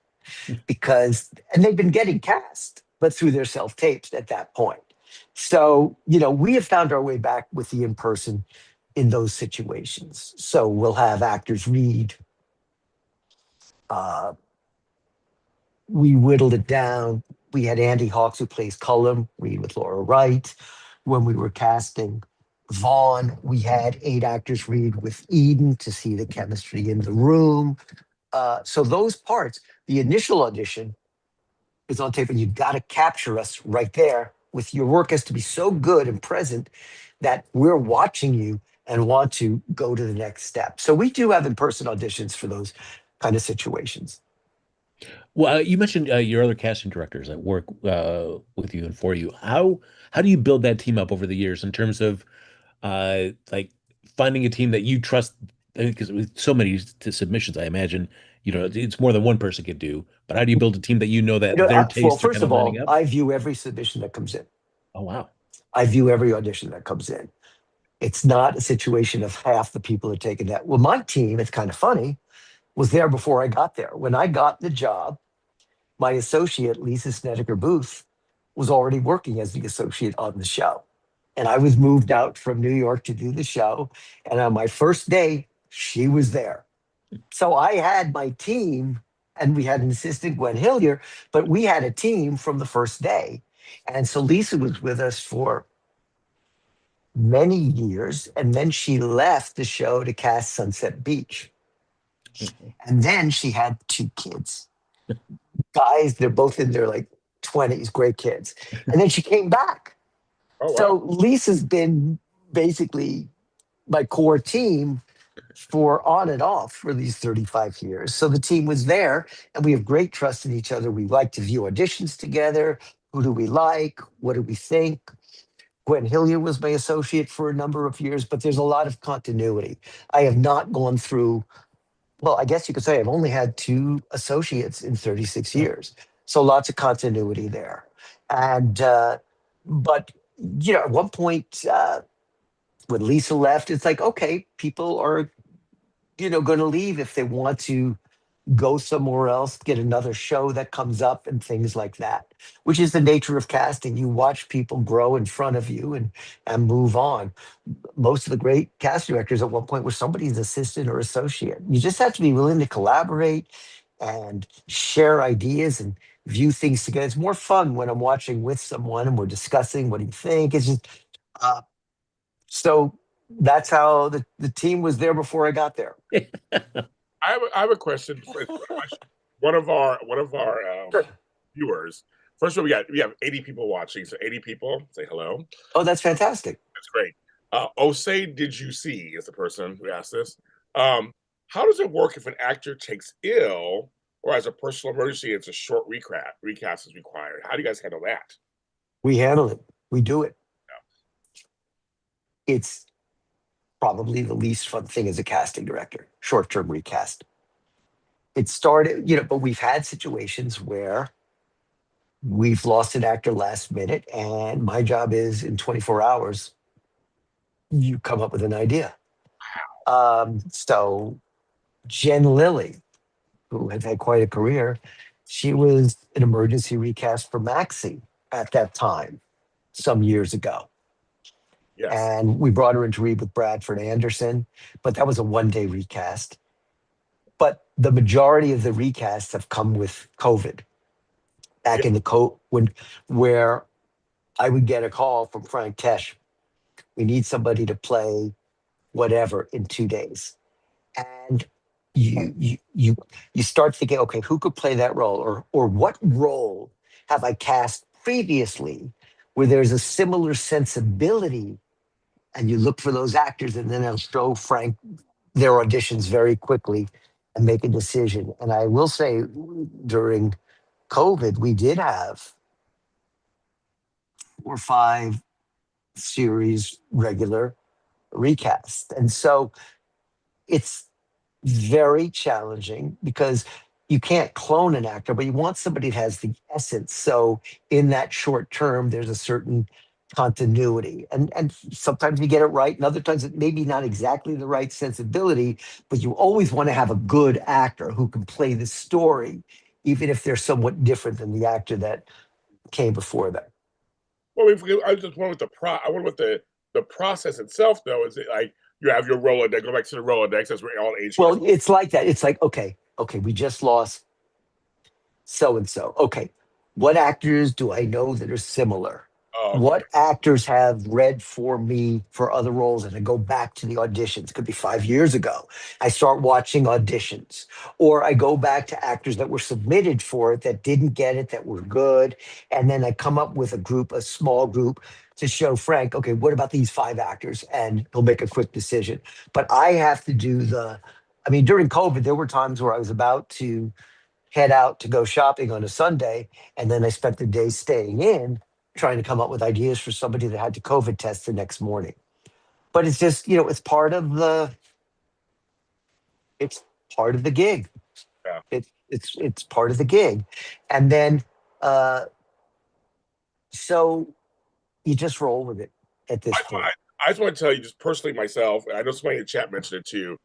because, and they've been getting cast, but through their self-tapes at that point. So, we have found our way back with the in-person in those situations. So we'll have actors read. Uh, we whittled it down. We had Andy Hawks, who plays Cullum, read with Laura Wright. When we were casting Vaughn, we had 8 actors read with Eden to see the chemistry in the room. So those parts, the initial audition is on tape, and you've got to capture us right there. With your work has to be so good and present that we're watching you and want to go to the next step. So we do have in-person auditions for those kind of situations. Well, you mentioned your other casting directors that work with you and for you. How do you build that team up over the years in terms of like finding a team that you trust? Because with so many submissions, I imagine it's more than one person could do. But how do you build a team that that their Well, tastes are first kind of of lining all, up? I view every submission that comes in. Oh wow. I view every audition that comes in. It's not a situation of half the people are taking that. Well, my team, it's kind of funny, was there before I got there. When I got the job, my associate, Lisa Snedeker Booth, was already working as the associate on the show. And I was moved out from New York to do the show. And on my first day, she was there. So I had my team, and we had an assistant, Gwen Hillier, but we had a team from the first day. And so Lisa was with us for many years, and then she left the show to cast Sunset Beach. And then she had two kids, guys. They're both in their like 20s, great kids. And then she came back. Oh wow. So Lisa's been basically my core team for on and off for these 35 years. So the team was there and we have great trust in each other. We like to view auditions together. Who do we like? What do we think? Gwen Hillier was my associate for a number of years, but there's a lot of continuity. I have not gone through, well, I guess you could say I've only had two associates in 36 years. So lots of continuity there. And, but, at one point, when Lisa left, it's like, okay, people are, going to leave if they want to go somewhere else, get another show that comes up and things like that, which is the nature of casting. You watch people grow in front of you and move on. Most of the great casting directors at one point were somebody's assistant or associate. You just have to be willing to collaborate and share ideas and view things together. It's more fun when I'm watching with someone and we're discussing what do you think. It's just uh, so that's how the team was there before I got there. I have a question for one of our viewers. First of all, we have 80 people watching, so 80 people say hello. Oh, that's fantastic. That's great. Osei, did you see? Is the person who asked this. How does it work if an actor takes ill or has a personal emergency? It's a short recast is required. How do you guys handle that? We handle it. We do it. No. It's probably the least fun thing as a casting director, short-term recast. It started, but we've had situations where we've lost an actor last minute, and my job is in 24 hours, you come up with an idea. So Jen Lilly, who has had quite a career, she was an emergency recast for Maxie at that time, some years ago. Yes. And we brought her in to read with Bradford Anderson, but that was a one-day recast. But the majority of the recasts have come with COVID. Back Yeah. in the where I would get a call from Frank Tesh, we need somebody to play whatever in 2 days, and you start thinking, okay, who could play that role, or what role have I cast previously where there's a similar sensibility, and you look for those actors, and then I'll show Frank their auditions very quickly and make a decision. And I will say, during COVID, we did have 4 or 5 series regular recast. And so it's very challenging because you can't clone an actor, but you want somebody that has the essence. So in that short term, there's a certain continuity. And sometimes you get it right, and other times it may be not exactly the right sensibility, but you always want to have a good actor who can play the story, even if they're somewhat different than the actor that came before them. Well, I just went with I went with the process itself, though. Is it like you have your Rolodex? Go back to the Rolodex. That's where all age. Well, it's like that. It's like, okay, we just lost so and so. Okay, what actors do I know that are similar? Oh, okay. What actors have read for me for other roles? And I go back to the auditions. Could be 5 years ago. I start watching auditions, or I go back to actors that were submitted for it that didn't get it, that were good. And then I come up with a small group to show Frank, okay, what about these 5 actors? And he'll make a quick decision. But I have to do during COVID, there were times where I was about to head out to go shopping on a Sunday. And then I spent the day staying in trying to come up with ideas for somebody that had to COVID test the next morning. But it's just, it's part of the gig. Yeah. It's part of the gig. And then, so you just roll with it at this point. I just want to tell you, just personally myself, and I know somebody in the chat mentioned it too.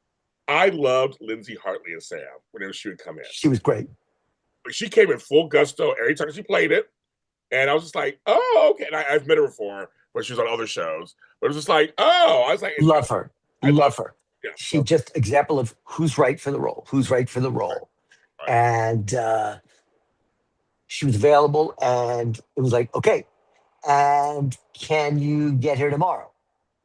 I loved Lindsay Hartley as Sam whenever she would come in. She was great. But she came in full gusto every time she played it. And I was just like, oh, okay. And I've met her before, but she was on other shows. But it was just like, oh, I was like, love her. Love her. Yeah, she just example of who's right for the role, Right. And she was available, and it was like, okay, and can you get here tomorrow?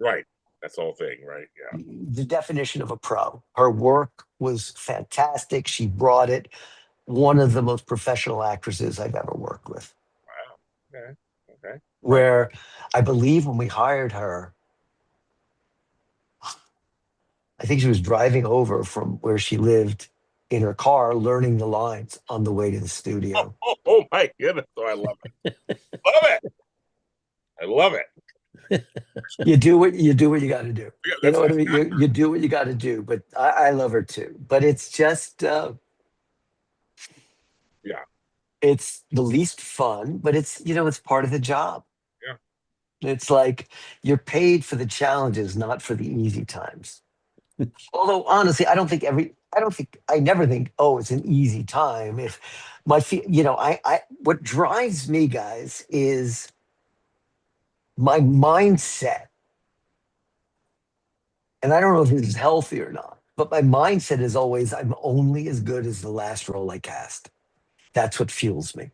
Right. That's the whole thing, right? Yeah. The definition of a pro. Her work was fantastic. She brought it. One of the most professional actresses I've ever worked with. Wow. Okay. Okay. Well, Where I believe when we hired her, I think she was driving over from where she lived in her car, learning the lines on the way to the studio. oh my goodness. Oh, I love it. Love it. I love it. You do what you got to do. Yeah, You that's know what I mean? You do what you got to do. But I love her too. But it's just yeah. it's the least fun. But it's part of the job. Yeah. It's like you're paid for the challenges, not for the easy times. Although honestly, I never think, oh, it's an easy time. If what drives me, guys, is my mindset. And I don't know if this is healthy or not, but my mindset is always, I'm only as good as the last role I cast. That's what fuels me.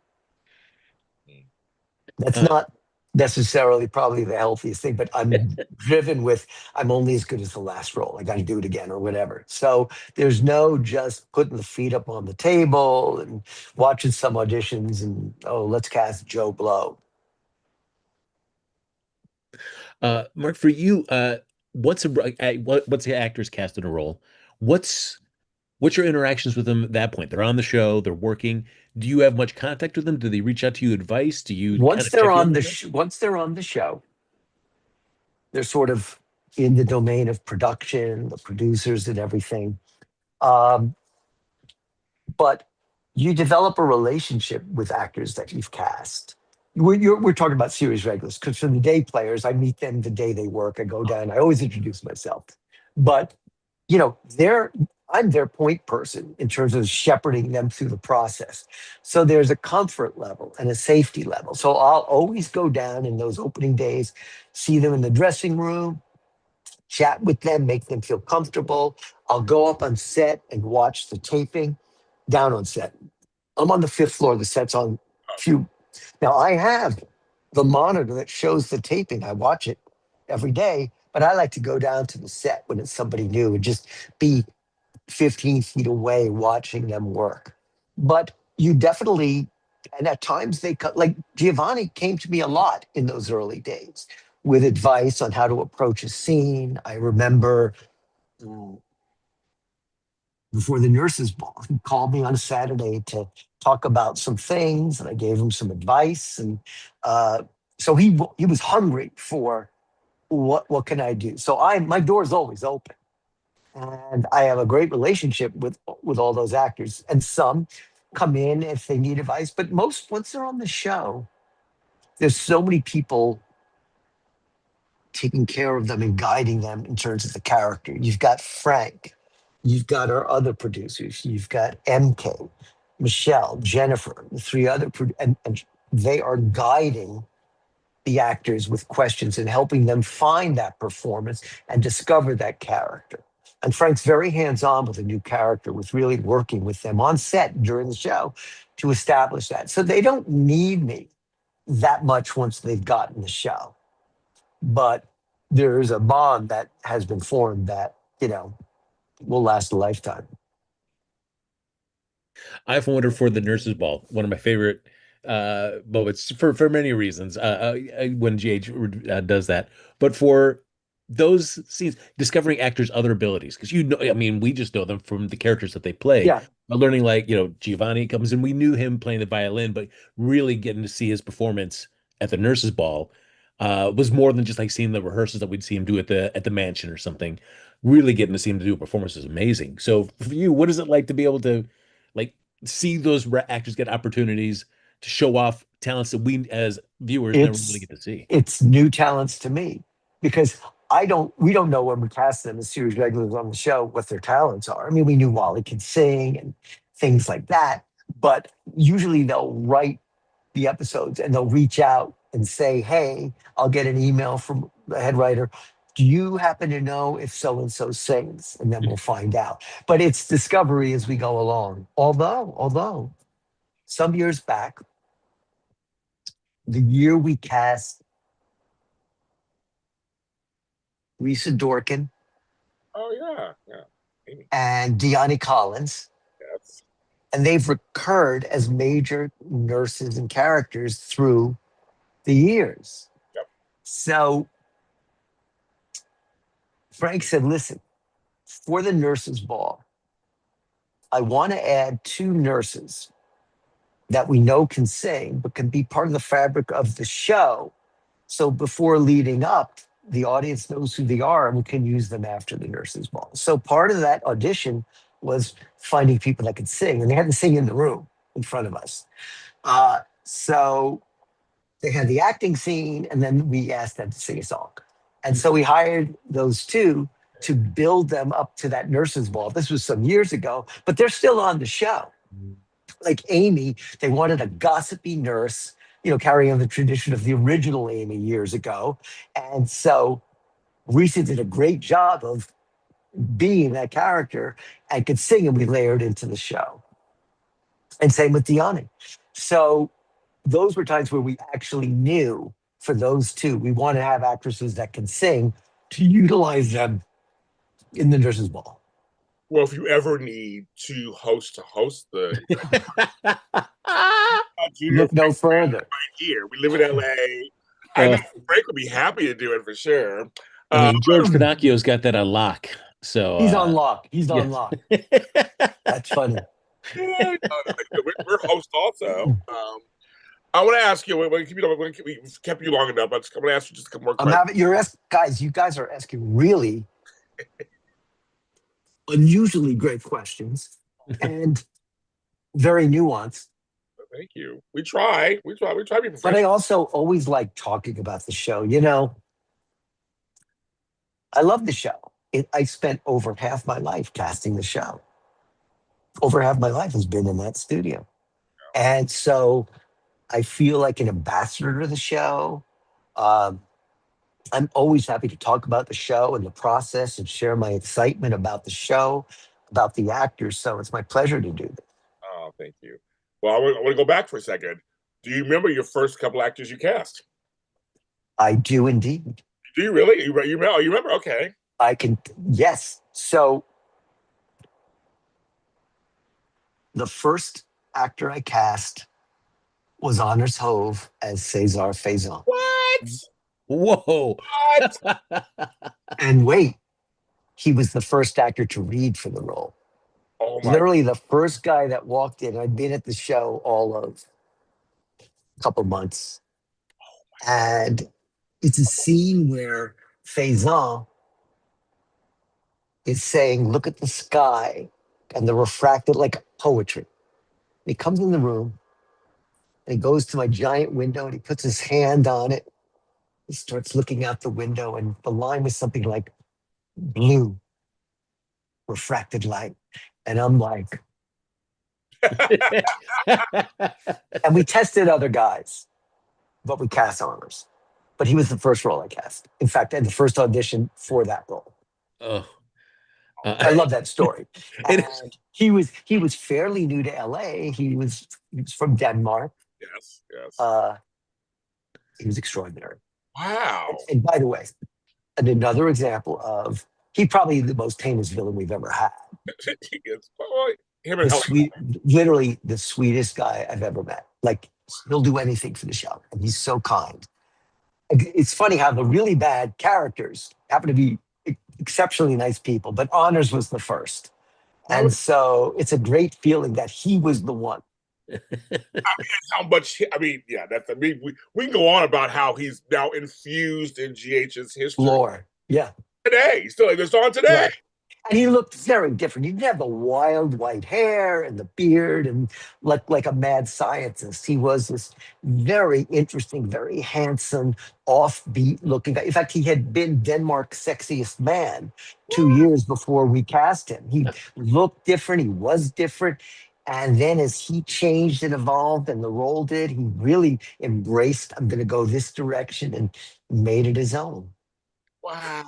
That's Uh, not necessarily probably the healthiest thing, but I'm driven with I'm only as good as the last role. I got to do it again or whatever. So there's no just putting the feet up on the table and watching some auditions and oh, let's cast Joe Blow. Mark, for you, what's the actors cast in a role? What's what's your interactions with them at that point? They're on the show, they're working. Do you have much contact with them? Do they reach out to you advice? Do you kind of check in with them? Once they're on the show, they're sort of in the domain of production, the producers and everything. Um, but you develop a relationship with actors that you've cast. We're talking about series regulars because for the day players, I meet them the day they work. I go down. I always introduce myself, but they're I'm their point person in terms of shepherding them through the process. So there's a comfort level and a safety level. So I'll always go down in those opening days, see them in the dressing room, chat with them, make them feel comfortable. I'll go up on set and watch the taping down on set. I'm on the fifth floor. The set's on few. Now I have the monitor that shows the taping. I watch it every day, but I like to go down to the set when it's somebody new and just be 15 feet away watching them work. But you definitely, and at times they cut, like Giovanni came to me a lot in those early days with advice on how to approach a scene. I remember mm, before the nurses ball, he called me on a Saturday to talk about some things, and I gave him some advice. And so he was hungry for what can I do. So my door's always open, and I have a great relationship with all those actors. And some come in if they need advice, but most once they're on the show, there's so many people taking care of them and guiding them in terms of the character. You've got Frank, you've got our other producers, you've got MK, Michelle, Jennifer, the three other, and they are guiding the actors with questions and helping them find that performance and discover that character. And Frank's very hands on with a new character, with really working with them on set during the show to establish that. So they don't need me that much once they've gotten the show, but there's a bond that has been formed that will last a lifetime. I often wonder for the nurses' ball, one of my favorite moments for many reasons. When GH does that, but for those scenes, discovering actors' other abilities, because I mean, we just know them from the characters that they play. Yeah, But learning, like, Giovanni comes in, we knew him playing the violin, but really getting to see his performance at the nurses' ball was more than just like seeing the rehearsals that we'd see him do at the mansion or something. Really getting to see him do a performance is amazing. So for you, what is it like to be able to like see those actors get opportunities to show off talents that we as viewers never really it's get to see? it's new talents to me because we don't know when we cast them as series regulars on the show what their talents are. I mean, we knew Wally could sing and things like that, but usually they'll write the episodes and they'll reach out and say, "Hey, I'll get an email from the head writer. Do you happen to know if so and so sings?" And then we'll find out. But it's discovery as we go along. Although some years back, the year we cast Lisa Dorkin, Oh yeah, yeah. Amy. and Deani Collins. Yes. And they've recurred as major nurses and characters through the years. Yep. So Frank said, listen, for the nurses' ball, I want to add two nurses that we know can sing, but can be part of the fabric of the show. So before leading up, the audience knows who they are and we can use them after the nurses' ball. So part of that audition was finding people that could sing, and they had to sing in the room in front of us. So they had the acting scene, and then we asked them to sing a song. And so we hired those two to build them up to that nurses' ball. This was some years ago, but they're still on the show. Like Amy, they wanted a gossipy nurse, carrying on the tradition of the original Amy years ago. And so Risa did a great job of being that character and could sing, and we layered into the show. And same with Deani. So those were times where we actually knew for those two, we want to have actresses that can sing to utilize them in the nurses' ball. Well, if you ever need to host the junior Look no further. here, we live in LA. I know Frank would be happy to do it for sure. I mean, George Pinocchio's got that on lock. So he's on lock. He's yeah. on lock. That's funny. Yeah, we're hosts also. I want to ask you. We've kept you long enough. I'm going to ask you just a couple more questions. Guys. You guys are asking really unusually great questions and very nuanced. Thank you. We try. We try to be professional. But I also always like talking about the show. I love the show. I spent over half my life casting the show. Over half my life has been in that studio. And so I feel like an ambassador to the show. I'm always happy to talk about the show and the process and share my excitement about the show, about the actors. So it's my pleasure to do this. Oh, thank you. Well, I want to go back for a second. Do you remember your first couple actors you cast? I do indeed. Do you really? You remember? Okay. I can, yes. So the first actor I cast was Anders Hove as Cesar Faison. What? Whoa. What? And wait, he was the first actor to read for the role. Oh my. Literally the first guy that walked in. I'd been at the show all of a couple months. And it's a scene where Faison is saying, look at the sky and the refracted, like poetry. He comes in the room and he goes to my giant window and he puts his hand on it. He starts looking out the window, and the line was something like blue, refracted light. And I'm like, and we tested other guys, but we cast Honors. But he was the first role I cast. In fact, I had the first audition for that role. Oh. I love that story. And he was fairly new to LA. He was from Denmark. Yes, yes. He was extraordinary. Wow. And by the way, and another example of he probably the most heinous villain we've ever had. Him and literally the sweetest guy I've ever met. Like he'll do anything for the show, and he's so kind. It's funny how the really bad characters happen to be exceptionally nice people, but Honors was the first. And so it's a great feeling that he was the one. How much, yeah, we can go on about how he's now infused in GH's history. Lore, yeah. Today, still it's on today. Right. And he looked very different. He didn't have the wild white hair and the beard and like a mad scientist. He was this very interesting, very handsome, offbeat looking guy. In fact, he had been Denmark's sexiest man 2 years before we cast him. He looked different. He was different. And then as he changed and evolved and the role did, he really embraced, I'm going to go this direction, and made it his own. Wow.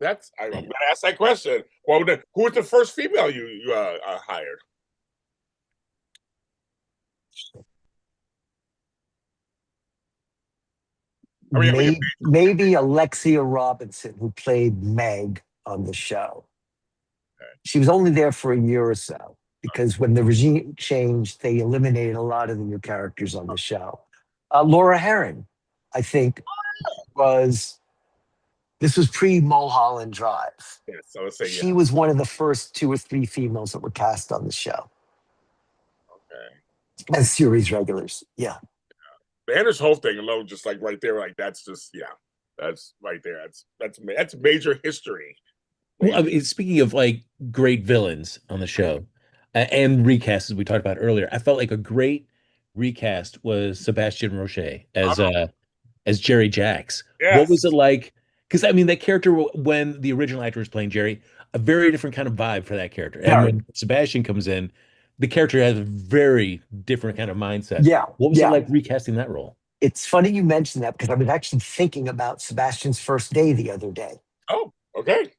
I'm going to ask that question. Well, who was the first female you hired? I mean, maybe Alexia Robinson, who played Meg on the show. She was only there for a year or so because when the regime changed, they eliminated a lot of the new characters on the show. Laura Herring, I think, this was pre Mulholland Drive. yes, I would say She was one of the first 2 or 3 females that were cast on the show Okay. as series regulars. Yeah. The Anders Holt thing alone, just like right there, like that's just that's right there. That's major history. Well, I mean, speaking of like great villains on the show and recasts, as we talked about earlier, I felt like a great recast was Sebastian Roche as Jerry Jacks. What was Yes. it like? Because I mean, that character when the original actor was playing Jerry, a very different kind of vibe for that character, and when Sebastian comes in, the character has a very different kind of mindset. Yeah. What was it like recasting that role? It's funny you mentioned that because I was actually thinking about Sebastian's first day the other day. Oh, okay.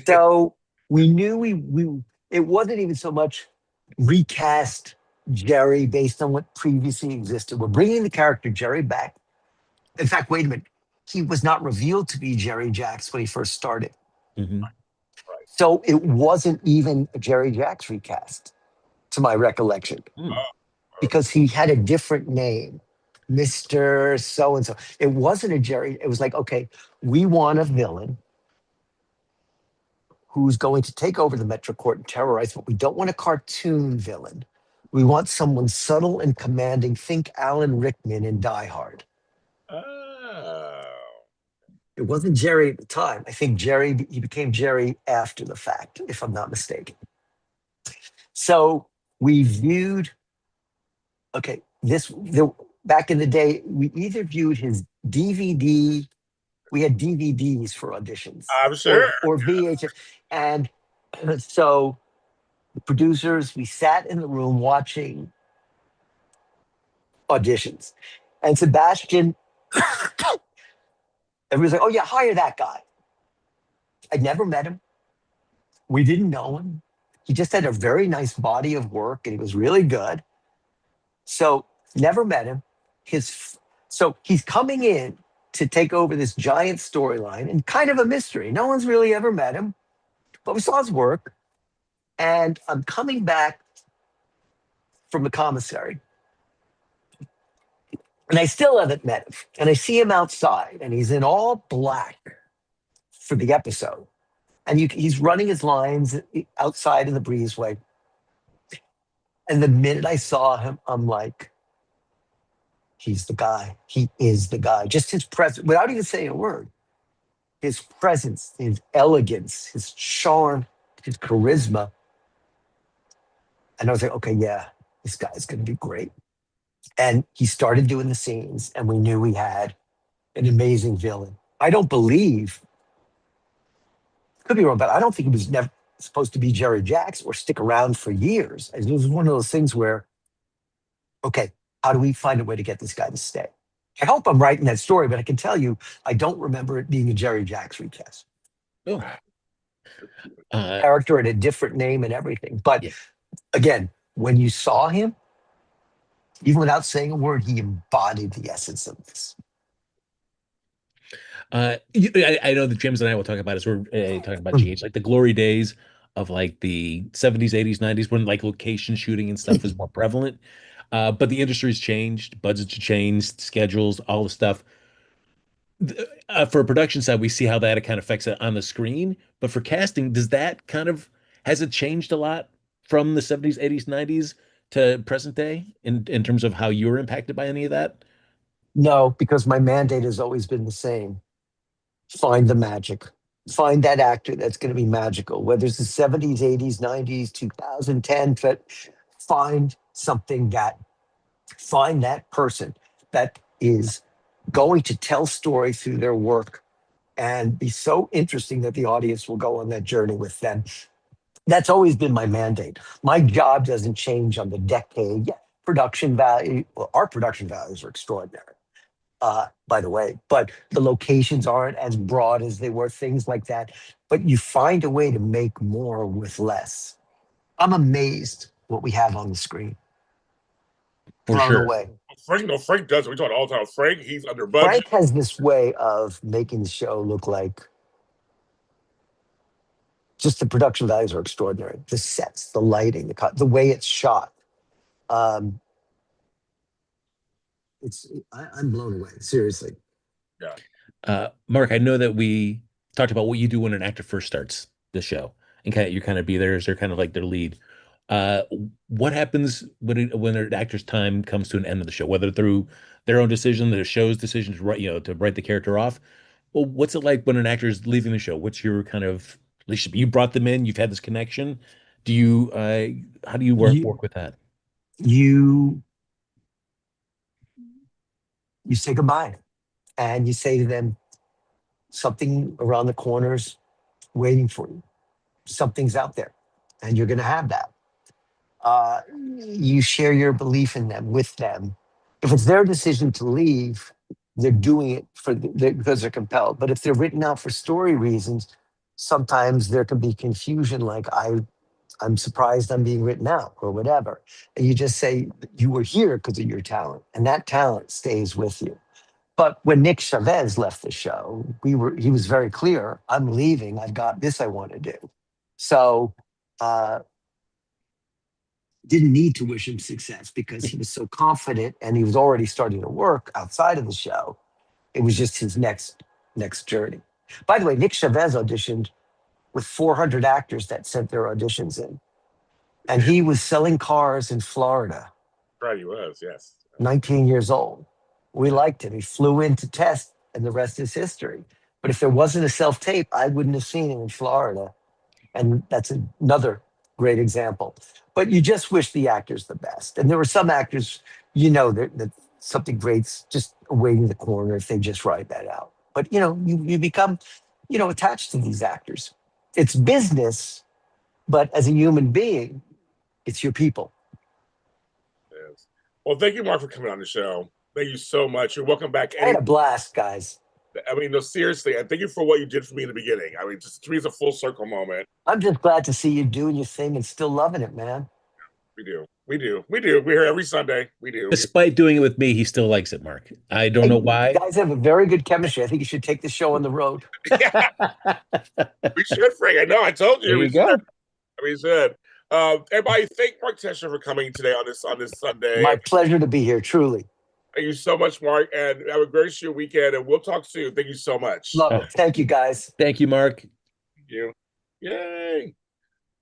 So we knew it wasn't even so much recast Jerry based on what previously existed. We're bringing the character Jerry back. In fact, wait a minute. He was not revealed to be Jerry Jacks when he first started. Mm-hmm. So it wasn't even a Jerry Jacks recast, to my recollection, because he had a different name, Mr. So and so. It wasn't a Jerry. It was like, okay, we want a villain who's going to take over the Metro Court and terrorize, but we don't want a cartoon villain. We want someone subtle and commanding. Think Alan Rickman in Die Hard. It wasn't Jerry at the time. I think he became Jerry after the fact, if I'm not mistaken. So we viewed, back in the day, we either viewed his DVD, we had DVDs for auditions. I'm sure. Or VHS. And so the producers, we sat in the room watching auditions. And Sebastian, everybody's like, oh yeah, hire that guy. I'd never met him. We didn't know him. He just had a very nice body of work and he was really good. So never met him. So he's coming in to take over this giant storyline and kind of a mystery. No one's really ever met him, but we saw his work. And I'm coming back from the commissary and I still haven't met him. And I see him outside and he's in all black for the episode. And he's running his lines outside in the breezeway. And the minute I saw him, I'm like, he's the guy. He is the guy. Just his presence, without even saying a word. His presence, his elegance, his charm, his charisma. And I was like, okay, yeah, this guy's going to be great. And he started doing the scenes, and we knew we had an amazing villain. I don't believe, could be wrong, but I don't think he was never supposed to be Jerry Jacks or stick around for years. It was one of those things where, okay, how do we find a way to get this guy to stay? I hope I'm right in that story, but I can tell you, I don't remember it being a Jerry Jacks recast. Oh. Character and a different name and everything. But again, when you saw him, even without saying a word, he embodied the essence of this. I know that James and I will talk about as we're talking about GH, like the glory days of like the 70s, 80s, 90s, when like location shooting and stuff is more prevalent. But the industry's changed, budgets have changed, schedules, all the stuff. For a production side, we see how that kind of affects it on the screen. But for casting, has it changed a lot from the 70s, 80s, 90s to present day in terms of how you're impacted by any of that? No, because my mandate has always been the same. Find the magic. Find that actor that's going to be magical, whether it's the 70s, 80s, 90s, 2010, find that person that is going to tell story through their work and be so interesting that the audience will go on that journey with them. That's always been my mandate. My job doesn't change on the decade. Yeah, production value, well, our production values are extraordinary. By the way, but the locations aren't as broad as they were, things like that. But you find a way to make more with less. I'm amazed what we have on the screen. For Blown sure. away. Frank, no, Frank does it. We talk all the time. Frank, he's under budget. Frank has this way of making the show look like just the production values are extraordinary. The sets, the lighting, the way it's shot. Um, I'm blown away. Seriously. Yeah. Mark, I know that we talked about what you do when an actor first starts the show, and you kind of be theirs. They're kind of like their lead. Uh, what happens when an actor's time comes to an end of the show, whether through their own decision, the show's decision to write, to write the character off? Well, what's it like when an actor's leaving the show? What's your kind of relationship? You brought them in, you've had this connection. Do you how do you work with that? You you say goodbye and you say to them, something around the corners waiting for you. Something's out there, and you're going to have that. You share your belief in them with them. If it's their decision to leave, they're doing it because they're compelled. But if they're written out for story reasons, sometimes there can be confusion. Like I'm surprised I'm being written out or whatever. And you just say you were here because of your talent, and that talent stays with you. But when Nick Chavez left the show, he was very clear. I'm leaving. I've got this I want to do. So didn't need to wish him success because he was so confident and he was already starting to work outside of the show. It was just his next journey. By the way, Nick Chavez auditioned with 400 actors that sent their auditions in. And he was selling cars in Florida. Right, he was, yes. 19 years old. We liked him. He flew in to test, and the rest is history. But if there wasn't a self-tape, I wouldn't have seen him in Florida. And that's another great example. But you just wish the actors the best. And there were some actors, that something great's just awaiting the corner if they just ride that out. But, you become, attached to these actors. It's business, but as a human being, it's your people. Yes. Well, thank you, Mark, for coming on the show. Thank you so much. You're welcome back. I had a blast, guys. I mean, no, seriously, and thank you for what you did for me in the beginning. I mean, just to me, it's a full circle moment. I'm just glad to see you doing your thing and still loving it, man. We do. We're here every Sunday. We do. Despite doing it with me, he still likes it, Mark. I don't know why. You guys have a very good chemistry. I think you should take the show on the road. We should, Frank. I know. I told you. There you go. We should. Everybody, thank Mark Teschner for coming today on this Sunday. My pleasure to be here, truly. Thank you so much, Mark, and have a great show weekend, and we'll talk soon. Thank you so much. Love it. Thank you, guys. Thank you, Mark. Thank you. Yay.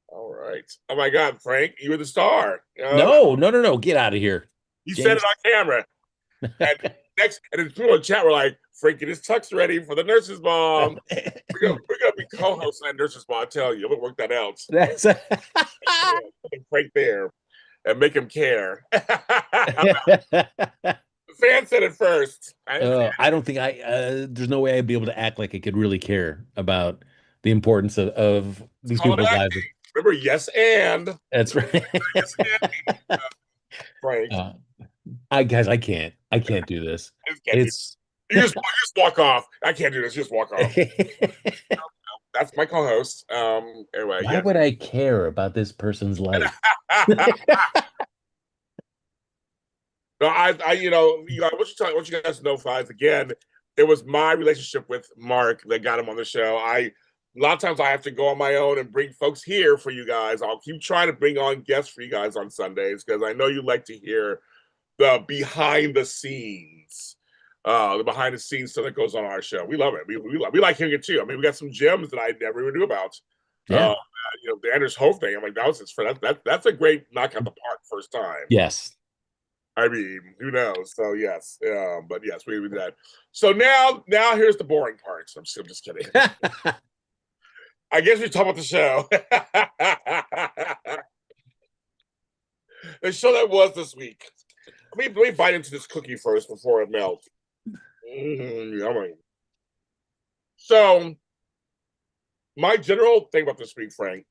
All right. Oh, my God, Frank, you were the star. No. Get out of here. You said it on camera. And and the people in the chat were like, Frank, get his tux ready for the nurse's ball. We're gonna be co-hosts on nurse's ball. I tell you, I'm gonna work that out. That's Frank there and make him care. The fan said it first. I don't think there's no way I'd be able to act like I could really care about the importance of these people's lives. Remember, yes, and that's right. Yes, and, Frank. I can't do this. You just walk off. I can't do this. Just walk off. That's my co-host. Anyway, why would I care about this person's life? No, I what you guys know, guys. Again, it was my relationship with Mark that got him on the show. A lot of times I have to go on my own and bring folks here for you guys. I'll keep trying to bring on guests for you guys on Sundays because I know you like to hear the behind the scenes stuff that goes on our show. We love it. We like hearing it too. I mean, we got some gems that I never even knew about. Yeah. The Anders Hope thing. I'm like, that's a great knock out the park first time. Yes. I mean, who knows? So yes, but yes, we did that. So now here's the boring parts. I'm just kidding. I guess we talk about the show. The show that was this week. Let me bite into this cookie first before it melts. Yummy. So, my general thing about this week, Frank,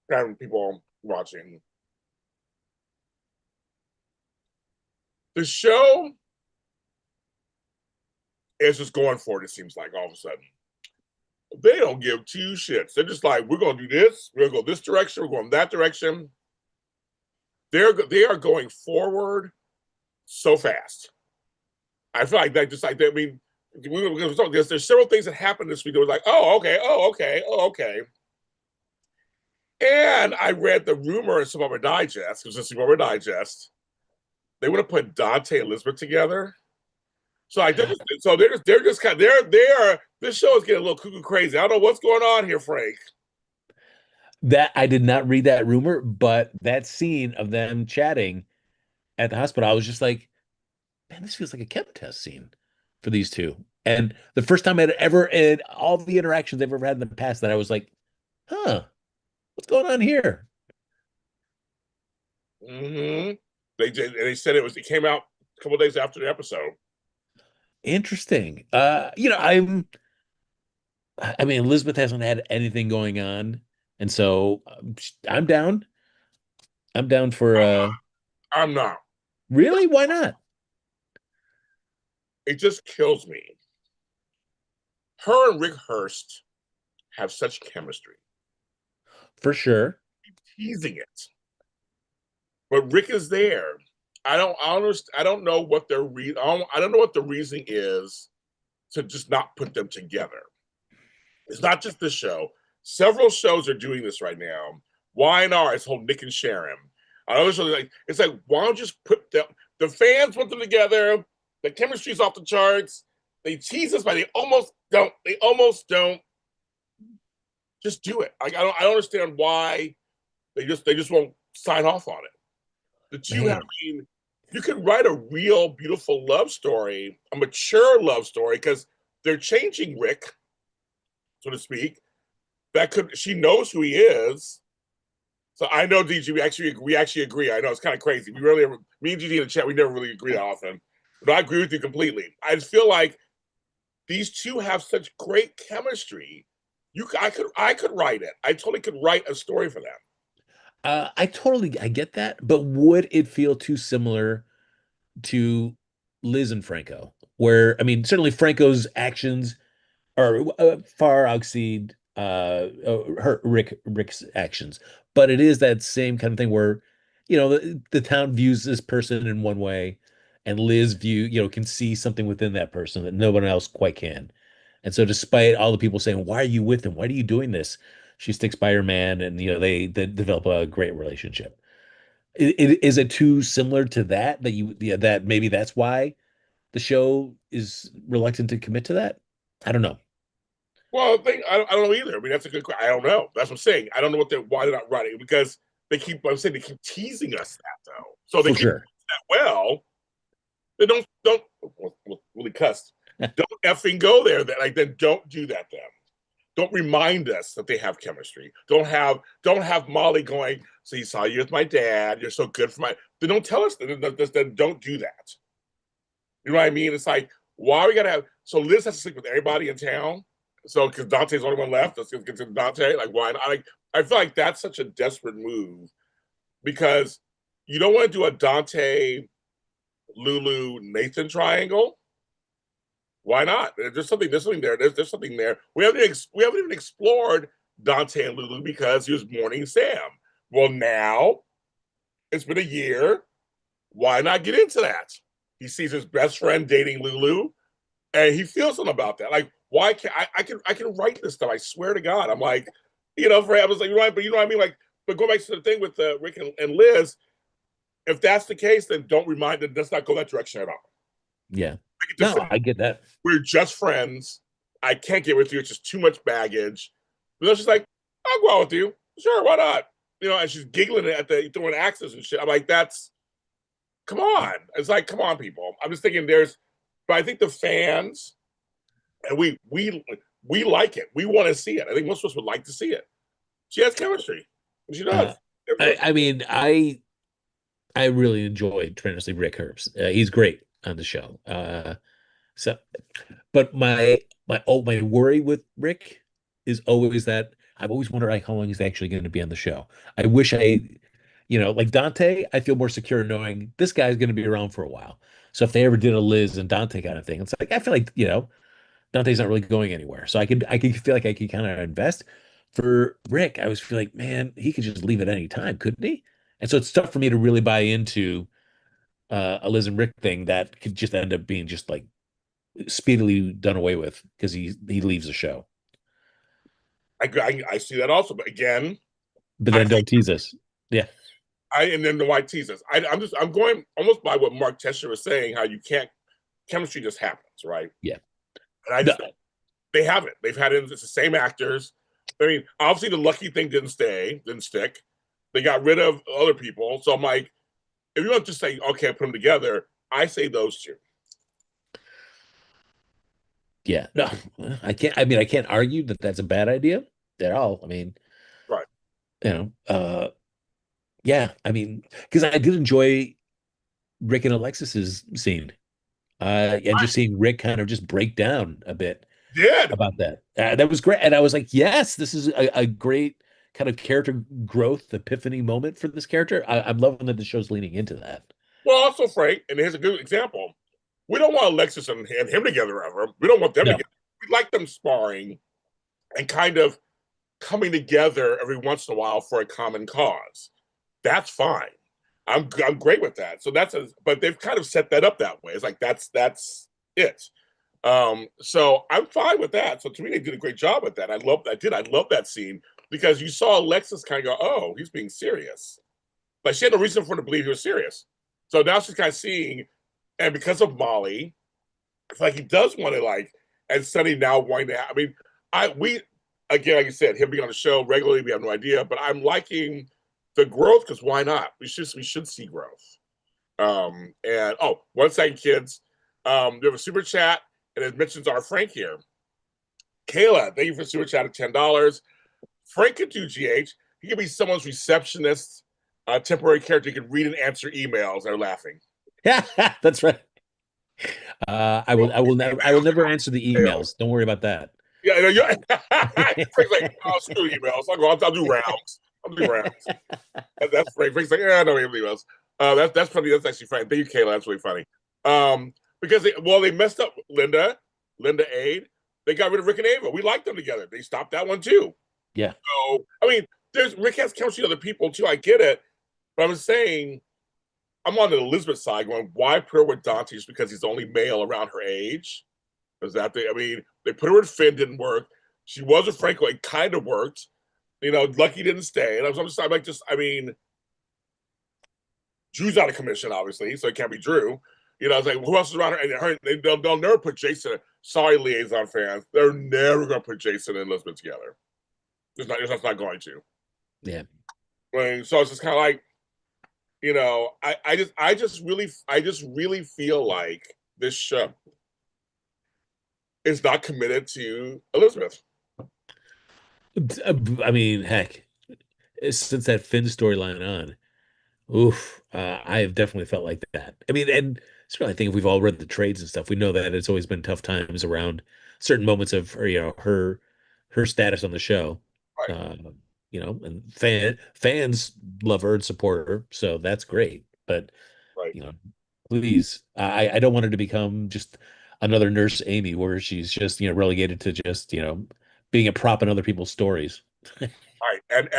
and people watching, the show is just going for it, it seems like, all of a sudden. They don't give two shits. They're just like, we're going to do this. We're going to go this direction. We're going that direction. They are going forward so fast. I feel like that just like that. I mean, there's several things that happened this week that was like, oh, okay, oh, okay, oh, okay. And I read the rumor in some of our digests, because it's some of our digest, they would have put Dante and Elizabeth together. So like they're just kind of they're this show is getting a little cuckoo crazy. I don't know what's going on here, Frank. That I did not read that rumor, but that scene of them chatting at the hospital, I was just like, man, this feels like a chem test scene for these two. And the first time I'd ever, in all the interactions they've ever had in the past, that I was like, huh, what's going on here? Mm-hmm. They did, and they said it came out a couple days after the episode. Interesting. I mean, Elizabeth hasn't had anything going on, and so I'm down. I'm down for I'm not. really? Why not? It just kills me. Her and Rick Hurst have such chemistry. For sure. Teasing it, but Rick is there. I don't know what I don't know what the reasoning is to just not put them together. It's not just this show. Several shows are doing this right now. YNR is whole Nick and Sharon. Another show like it's like why don't you just put them? The fans put them together. The chemistry's off the charts. They tease us, but they almost don't. They almost don't. Just do it. Like I don't understand why they just won't sign off on it. The two have, Man. I mean, you could write a real beautiful love story, a mature love story, because they're changing Rick, so to speak. That could she knows who he is. So I know DG, we actually agree. I know it's kind of crazy. We really me and DG in the chat, we never really agree that often. But I agree with you completely. I just feel like these two have such great chemistry. I could write it. I totally could write a story for them. I get that, but would it feel too similar to Liz and Franco? Where I mean, certainly Franco's actions are far exceed Rick's actions, but it is that same kind of thing where the town views this person in one way, and Liz can see something within that person that no one else quite can. And so, despite all the people saying, "Why are you with him? Why are you doing this?" She sticks by her man, and they develop a great relationship. Is it too similar to that maybe that's why the show is reluctant to commit to that? I don't know. Well, I don't know either. I mean, that's a good question. I don't know. That's what I'm saying. I don't know why they're not writing it because I'm saying they keep teasing us that though. So they For keep sure. that well. They don't really cuss. Don't effing go there. That like then don't do that then. Don't remind us that they have chemistry. Don't have Molly going. So you saw you with my dad. You're so good for my. Then don't tell us. Then don't do that. You know what I mean? It's like why we gotta have. So Liz has to sleep with everybody in town. So because Dante's the only one left, let's get to Dante. Like why? I feel like that's such a desperate move because you don't want to do a Dante, Lulu, Nathan triangle. Why not? There's something. There's something there. There's something there. We haven't even explored Dante and Lulu because he was mourning Sam. Well, now it's been a year. Why not get into that? He sees his best friend dating Lulu, and he feels something about that. Like, why can't I can write this stuff? I swear to God, I'm like, for I was like, but you know what I mean? Like, but go back to the thing with Rick and Liz. If that's the case, then don't remind them. Let's not go that direction at all. Yeah. Just No, say, I get that. we're just friends. I can't get with you. It's just too much baggage. But she's like, I'll go out with you. Sure, why not? And she's giggling at throwing axes and shit. I'm like, come on. It's like, come on, people. I'm just thinking but I think the fans and we like it. We want to see it. I think most of us would like to see it. She has chemistry. And she Uh, does. I mean, I really enjoyed tremendously Rick Herbst. He's great on the show. So, but my worry with Rick is always that I've always wondered like, how long he's actually going to be on the show. I wish like Dante, I feel more secure knowing this guy's going to be around for a while. So if they ever did a Liz and Dante kind of thing, it's like I feel like Dante's not really going anywhere. So I could feel like I could kind of invest. For Rick, I was feel like, man, he could just leave at any time, couldn't he? And so it's tough for me to really buy into a Liz and Rick thing that could just end up being just like speedily done away with because he leaves the show. I see that also, but again, But I then think don't tease us. Yeah. and then the white teases. I'm going almost by what Mark Teschner was saying, how you can't chemistry just happens, right? Yeah. And I No, just they haven't. They've had it's the same actors. I mean, obviously the Lucky thing didn't stick. They got rid of other people. So I'm like, if you want to say, okay, put them together, I say those two. yeah. No, I can't. I mean, I can't argue that that's a bad idea at all. I mean, Right. you know, yeah. I mean, because I did enjoy Rick and Alexis's scene. And just seeing Rick kind of just break down a bit Did. about that. That was great. And I was like, yes, this is a great kind of character growth epiphany moment for this character. I'm loving that the show's leaning into that. Well, also, Frank, and here's a good example. We don't want Alexis and him together ever. We don't want them No, together. We like them sparring and kind of coming together every once in a while for a common cause. That's fine. I'm great with that. So but they've kind of set that up that way. It's like that's it. So I'm fine with that. So to me, they did a great job with that. I love that scene because you saw Alexis kind of go, oh, he's being serious. But she had no reason for her to believe he was serious. So now she's kind of seeing, and because of Molly, it's like he does want to like, and Sonny now wanting to. I mean, we again, like you said, him being on the show regularly, we have no idea, but I'm liking the growth because why not? We should see growth. And oh, 1 second, kids. We have a super chat, and it mentions our Frank here. Kayla, thank you for super chat of $10. Frank could do GH. He could be someone's receptionist, temporary character. He could read and answer emails. They're laughing. yeah, that's right. I will never answer the emails. Don't worry about that. Yeah, Frank's like, oh, screw emails. I'll do rounds. I'll do rounds. That's Frank. Frank's like, yeah, I don't even emails. That's funny. That's actually funny. Thank you, Kayla. That's really funny. Because they messed up Linda Aid. They got rid of Rick and Ava. We liked them together. They stopped that one too. Yeah. So I mean, Rick has chemistry with other people too. I get it, but I'm saying I'm on the Elizabeth side going, why put her with Dante just because he's the only male around her age? Is that I mean, they put her with Finn, didn't work. She was with Franco, it kind of worked. Lucky didn't stay. And I'm like, I mean, Drew's out of commission, obviously, so it can't be Drew. It's like, who else is around her? And they'll never put Jason. Sorry, liaison fans. They're never going to put Jason and Elizabeth together. It's not going to. Yeah. So it's just kind of like, I just really feel like this show is not committed to Elizabeth. I mean, heck, since that Finn storyline on, oof, I have definitely felt like that. I mean, and certainly I think if we've all read the trades and stuff, we know that it's always been tough times around certain moments of her status on the show. Right. And fans love her and support her, so that's great. But Right. Please, I don't want her to become just another Nurse Amy, where she's just relegated to just being a prop in other people's stories. All right, and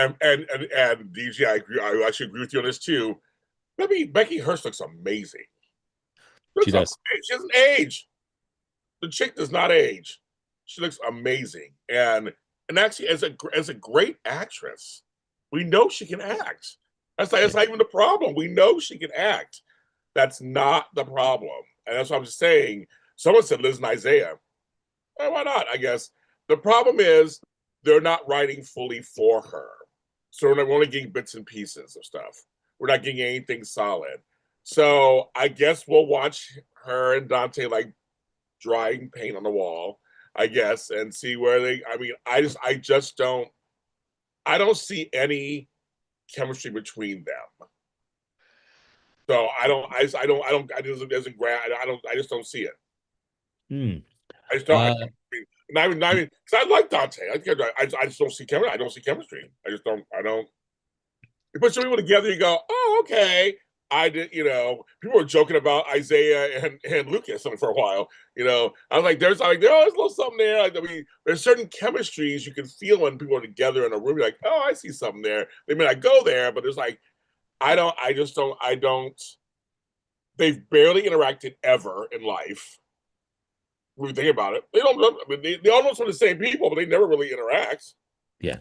DJ, I actually agree with you on this too. Becky Hurst looks amazing. She does. She doesn't age. The chick does not age. She looks amazing, and actually, as a great actress, we know she can act. That's not even the problem. We know she can act. That's not the problem, and that's what I'm just saying. Someone said Liz and Isaiah. Why not? I guess the problem is they're not writing fully for her, so we're only getting bits and pieces of stuff. We're not getting anything solid. So I guess we'll watch her and Dante like drying paint on the wall, I guess, and see where they. I mean, I just don't. I don't see any chemistry between them. So I don't. I doesn't grab. I just don't see it. I just don't. Not even. Because I like Dante. I just don't see chemistry. I don't see chemistry. I just don't. I don't. You put some people together, you go, oh, okay. I did, people were joking about Isaiah and Lucas for a while. I was like, there's a little something there. I mean, there's certain chemistries you can feel when people are together in a room. You're like, oh, I see something there. They may not go there, but there's like, I don't They've barely interacted ever in life. When you think about it, they don't. I mean, they almost are the same people, but they never really interact. Yeah.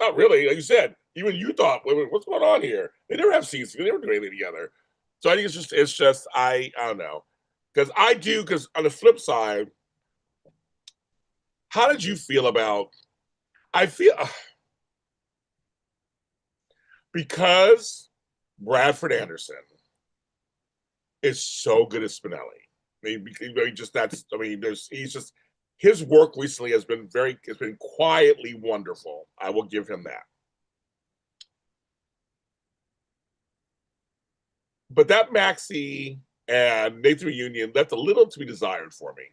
Not really. Like you said, even you thought, wait, what's going on here? They never have scenes. They never do anything together. So I think it's just, I don't know. Because on the flip side, how did you feel about, I feel, because Bradford Anderson is so good at Spinelli. I mean, I mean, he's just, his work recently has been quietly wonderful. I will give him that. But that Maxie and Nathan reunion left a little to be desired for me.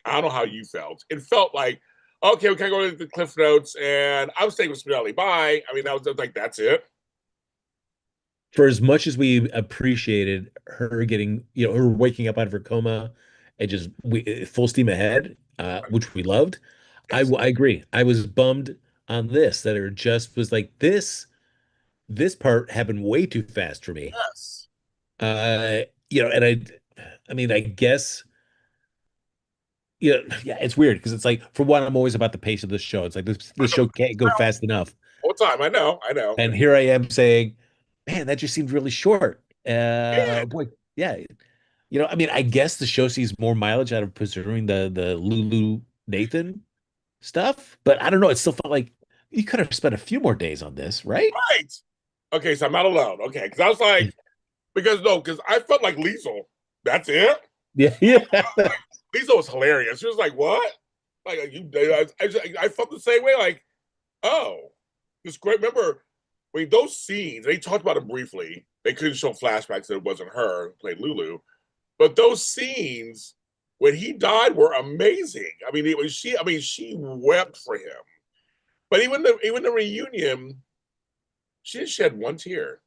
I don't know how you felt. It felt like, okay, we can go to the Cliff Notes, and I'm staying with Spinelli. Bye. I mean, that was like, that's it. For as much as we appreciated her getting, her waking up out of her coma and just full steam ahead, which we loved, Yes. I agree. I was bummed on this that it just was like this part happened way too fast for me. Yes. Uh, and I mean, I guess, yeah, it's weird because it's like, for one, I'm always about the pace of this show. It's like this show can't go fast enough. All the time. I know. I know. And here I am saying, man, that just seemed really short. Yeah. Boy, yeah. I mean, I guess the show sees more mileage out of preserving the Lulu Nathan stuff, but I don't know. It still felt like you could have spent a few more days on this, right? Right. Okay, so I'm not alone. Okay, because I was like, because I felt like Liesel. That's it. Yeah, yeah. Liesel was hilarious. She was like, "What?" Like you, I felt the same way. Like, oh, this great. Remember when those scenes? They talked about it briefly. They couldn't show flashbacks that it wasn't her who played Lulu, but those scenes when he died were amazing. I mean, it was she. I mean, she wept for him. But even the reunion, she didn't shed one tear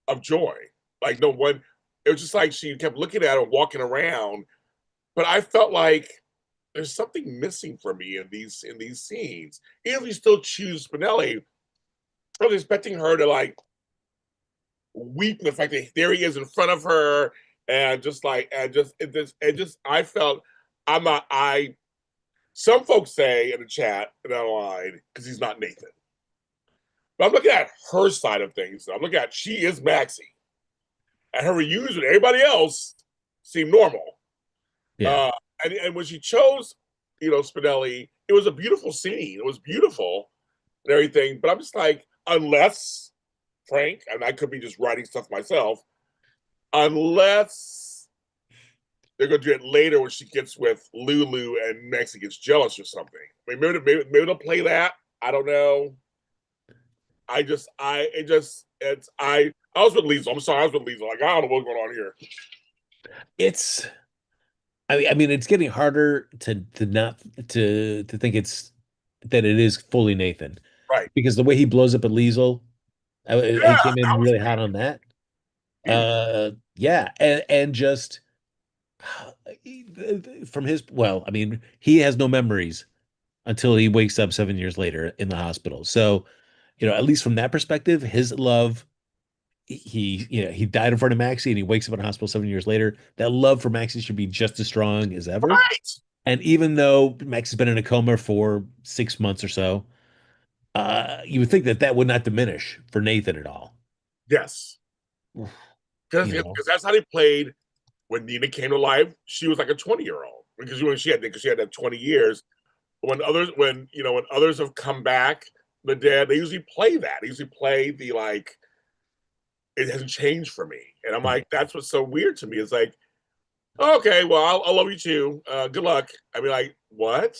of joy. Like no one. It was just like she kept looking at him walking around. But I felt like there's something missing for me in these scenes. Even if you still choose Spinelli, I was expecting her to like weep in the fact that there he is in front of her, and just like and just I felt I'm not I. Some folks say in the chat and online because he's not Nathan. But I'm looking at her side of things. I'm looking at she is Maxie, and her reunion with everybody else seemed normal. Yeah. Uh, and when she chose, Spinelli, it was a beautiful scene. It was beautiful and everything. But I'm just like, unless Frank, and I could be just writing stuff myself, unless they're going to do it later when she gets with Lulu and Maxie gets jealous or something. I mean, maybe they'll play that. I don't know. I was with Liesel. I'm sorry, I was with Liesel. Like, I don't know what's going on here. It's I mean, it's getting harder to not to think that it is fully Nathan, Right. because the way he blows up at Liesel, he Yeah, came in that was really hot on that. huge. Yeah, and just from his, well, I mean, he has no memories until he wakes up 7 years later in the hospital. So, at least from that perspective, his love, he died in front of Maxie and he wakes up in a hospital 7 years later. That love for Maxie should be just as strong as ever. Right. And even though Maxie's been in a coma for 6 months or so, you would think that that would not diminish for Nathan at all. Yes. Because You know, that's how they played when Nina came to life. She was like a 20-year-old because she had that 20 years. When others have come back, the dead, they usually play that. They usually play the like it hasn't changed for me, and I'm like, that's what's so weird to me. It's like, okay, well, I'll love you too. Good luck. I mean, like, what?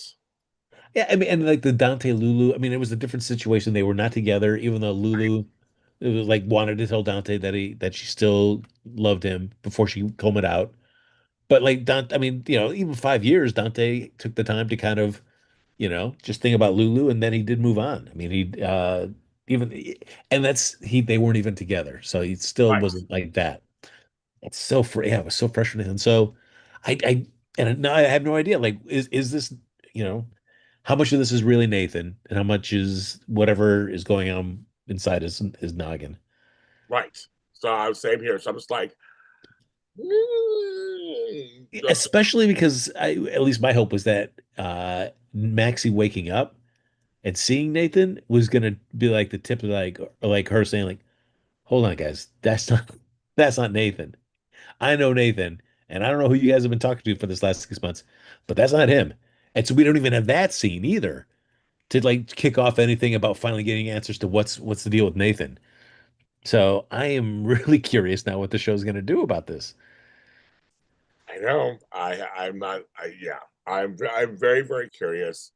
yeah, I mean, and like the Dante Lulu, I mean, it was a different situation. They were not together, even though Lulu, it was like, wanted to tell Dante that she still loved him before she combed it out. But like Dante, I mean, even 5 years, Dante took the time to kind of, just think about Lulu, and then he did move on. I mean, he even, and they weren't even together, so he still Right, wasn't like that. It's so yeah, it was so frustrating. And so and now I have no idea. Like, is this, you know, how much of this is really Nathan, and how much is whatever is going on inside his noggin? right. So I was same here. So I'm just like, Just Especially because at least my hope was that Maxie waking up and seeing Nathan was gonna be like the tip of like her saying like, hold on guys, that's not Nathan. I know Nathan, and I don't know who you guys have been talking to for this last 6 months, but that's not him. And so we don't even have that scene either to like kick off anything about finally getting answers to what's the deal with Nathan. So I am really curious now what the show's gonna do about this. I know. I'm not. Yeah. I'm very very curious.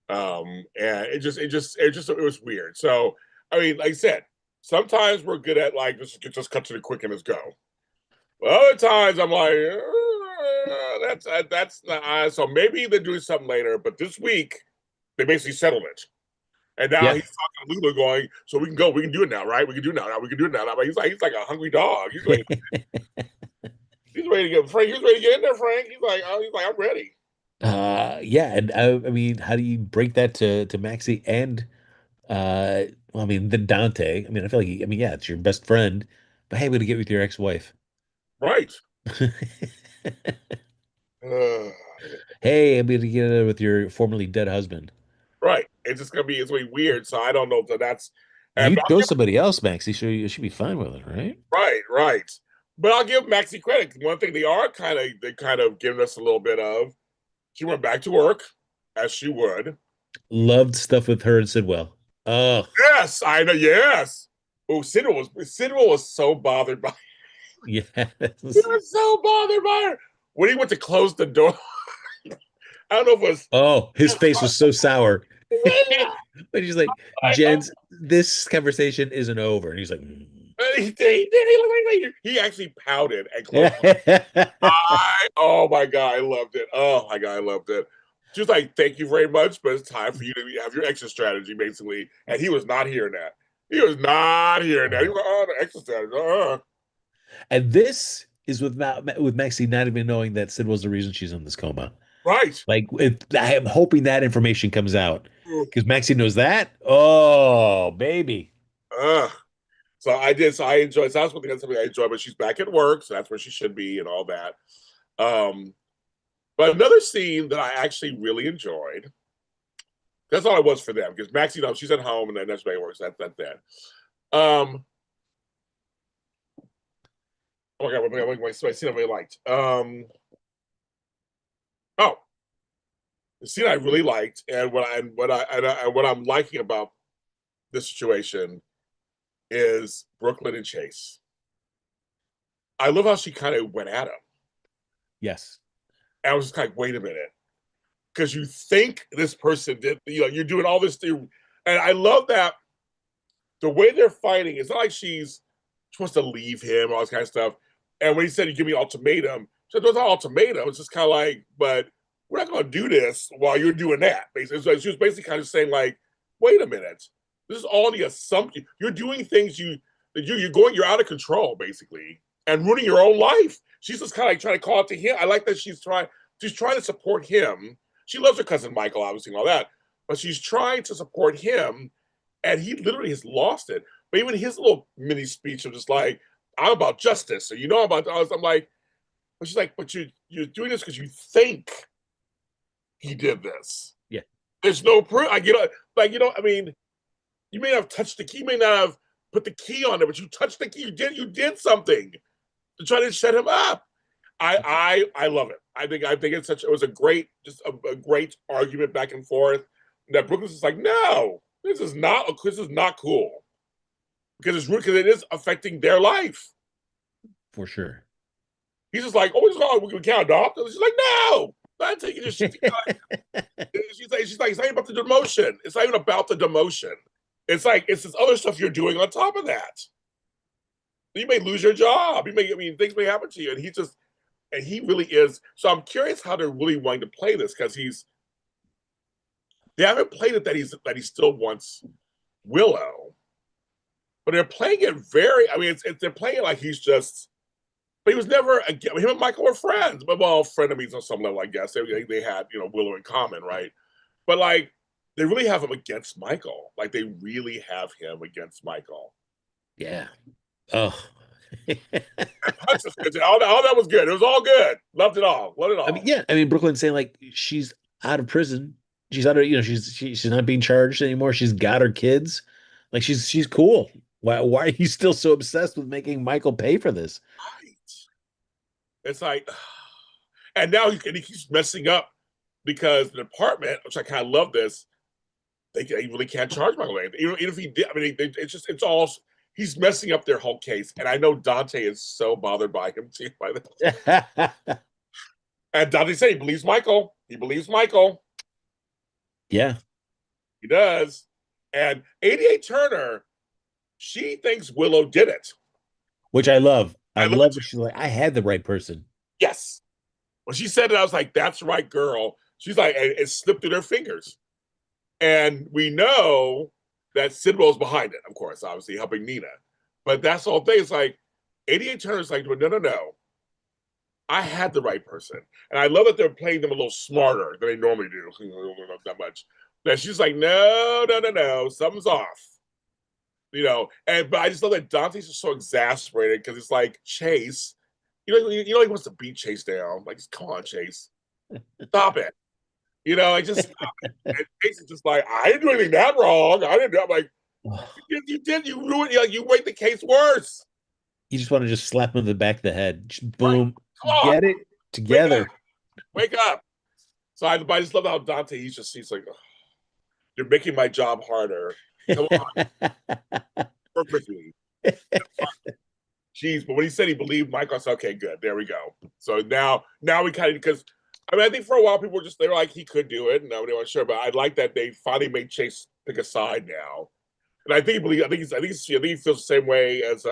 And it was weird. So I mean, like I said, sometimes we're good at like just cut to the quick and let's go. But other times I'm like, that's not. So maybe they're doing something later. But this week they basically settled it. And now Yeah. he's talking to Lulu, going, "So we can go. We can do it now, right? We can do it now. Now we can do it now." But he's like a hungry dog. He's ready to get Frank. He's ready to get in there, Frank. He's like, oh, he's like, I'm ready. Yeah, and I mean, how do you break that to Maxie and well, I mean, the Dante? I mean, I feel like I mean, yeah, it's your best friend, but hey, I'm gonna get with your ex-wife. Right. Uh, Hey, I'm gonna get with your formerly dead husband. right. It's gonna be weird. So I don't know if that's and You but I'll chose give somebody else, Maxie, so you should be fine with it, right? right, right. But I'll give Maxie credit. One thing they kind of giving us a little bit of. She went back to work as she would. Loved stuff with her and Sidwell. Oh, Yes, I know. Yes. Oh, Sidwell was so bothered by. He yes. was so bothered by her when he went to close the door. I don't know if it was. Oh, his face was so sour. I, But he's like, Jens, this conversation isn't over. And he's like, "Mm." he did. He actually pouted and closed. Oh my god, I loved it. Oh my god, I loved it. She was like, "Thank you very much, but it's time for you to have your exit strategy, basically." And he was not hearing that. He was not hearing that. He was like, "Oh, the exit strategy." And this is with Maxie not even knowing that Sid was the reason she's in this coma. Right. I am hoping that information comes out because Maxie knows that. Oh, baby. Uh, so I did. So I enjoyed. So that's something I enjoyed. But she's back at work, so that's where she should be, and all that. Um, but another scene that I actually really enjoyed. That's all it was for them because Maxie, she's at home, and then that's where it works. That's that. Oh my god, my scene I really liked. Oh, the scene I really liked, and what I'm liking about this situation is Brooklyn and Chase. I love how she kind of went at him. Yes. And I was just like, wait a minute, because you think this person did, you're doing all this thing, and I love that the way they're fighting. It's not like she wants to leave him, all this kind of stuff. And when he said, "You give me an ultimatum," so there's not ultimatum. It's just kind of like, but we're not going to do this while you're doing that. Basically, so she was basically kind of saying, like, wait a minute, this is all the assumption. You're doing things you're out of control, basically, and ruining your own life. She's just kind of like trying to call it to him. I like that she's trying to support him. She loves her cousin Michael, obviously, and all that, but she's trying to support him, and he literally has lost it. But even his little mini speech of just like, I'm about justice. So about I'm like, but she's like, but you're doing this because you think he did this. Yeah. There's no proof. I mean, you may not have touched the key, you may not have put the key on it, but you touched the key. You did something to try to set him up. I love it. I think it was a great a great argument back and forth. That Brooklyn's is like, no, this is not cool because it is affecting their life. For sure. He's just like, oh, we can't adopt. She's like, no, not taking this shit. She's like, it's not even about the demotion. It's not even about the demotion. It's like it's this other stuff you're doing on top of that. You may lose your job. Things may happen to you, and he really is. So I'm curious how they're really wanting to play this because they haven't played it that he still wants Willow, but they're playing it very. I mean, they're playing it like he's just. But he was never again. Him and Michael were friends, but well, frenemies on some level, I guess. They had Willow in common, right? But like they really have him against Michael. Like they really have him against Michael. Yeah. Oh. Punch was good. All that was good. It was all good. Loved it all. Loved it I mean, all. yeah, I mean Brooklyn's saying like she's out of prison. She's out of, she's not being charged anymore. She's got her kids. Like she's cool. Why are you still so obsessed with making Michael pay for this? Right. It's like, and now he keeps messing up because the department, which I kind of love this, they really can't charge Michael anything. Even if he did, I mean, it's all, he's messing up their whole case. And I know Dante is so bothered by him too. By this. And Dante said he believes Michael. He believes Michael. Yeah, He does. And 88 Turner, she thinks Willow did it. which I love. I I love love it that too. she's like, I had the right person. Yes. When she said it, I was like, that's right, girl. She's like, it slipped through their fingers. And we know that Sidwell's behind it, of course, obviously helping Nina. But that's the whole thing. It's like 88 Turner's like, no. I had the right person. And I love that they're playing them a little smarter than they normally do. Not that much. That she's like, no, something's off. But I just love that Dante's just so exasperated because it's like Chase, he wants to beat Chase down. Like, come on, Chase, stop it. Like just stop it. And Chase is just like, I didn't do anything that wrong. I didn't. I'm like, you did. You ruined. You made the case worse. You just want to just slap him in the back of the head. Just Right. boom. Come on, Get it together. wake up. So I just love how Dante. He's like, oh, you're making my job harder. Come on, work with me. Jeez, but when he said he believed Michael, I said, okay, good. There we go. So now we kind of, because I think for a while people they were like, he could do it, and nobody was sure. But I like that they finally made Chase pick a side now, and I think he feels the same way as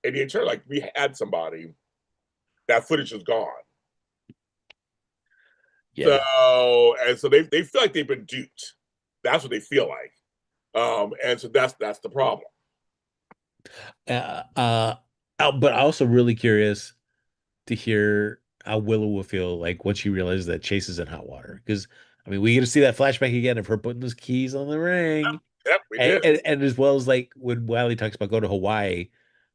Indian Turner. Like, we had somebody, that footage is gone. Yeah. So they feel like they've been duped. That's what they feel like, and so that's the problem. Uh, uh, but also really curious to hear how Willow will feel like once she realizes that Chase is in hot water. Because I mean, we get to see that flashback again of her putting those keys on the ring. Yep, we did. And as well as like when Wiley talks about going to Hawaii,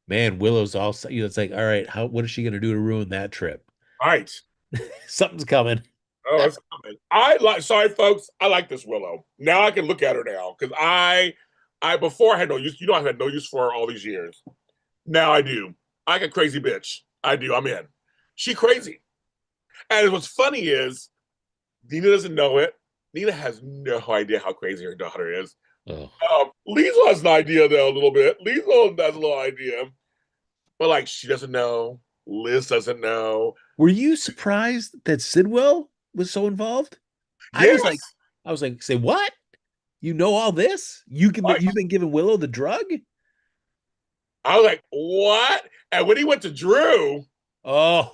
man, Willow's also, it's like, all right, what is she gonna do to ruin that trip? Right. Something's coming. Oh, it's coming. Sorry, folks. I like this Willow. Now I can look at her now because I before I had no use. I've had no use for her all these years. Now I do. I got crazy bitch. I do. I'm in. She crazy. And what's funny is Nina doesn't know it. Nina has no idea how crazy her daughter is. Oh. Liesl has an idea though, a little bit. Liesl has a little idea, but like she doesn't know. Liz doesn't know. Were you surprised that Sidwell was so involved? Yes. I was like, say what? You know all this? You've been giving Willow the drug? I was like, what? And when he went to Drew, oh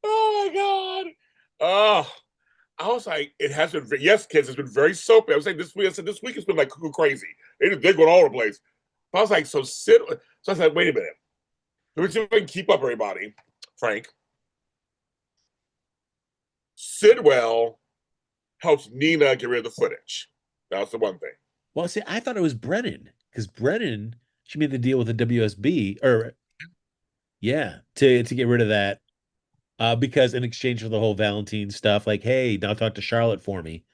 my God. Oh, I was like, it has been, yes, kids, it's been very soapy. I was saying this week it's been like crazy. They're going all over the place. But I was like, so I said, wait a minute. Let me see if I can keep up everybody, Frank. Sidwell helps Nina get rid of the footage. That's the one thing. Well, see, I thought it was Brennan because Brennan, she made the deal with the WSB to get rid of that. Because in exchange for the whole Valentine stuff, like, hey, now talk to Charlotte for me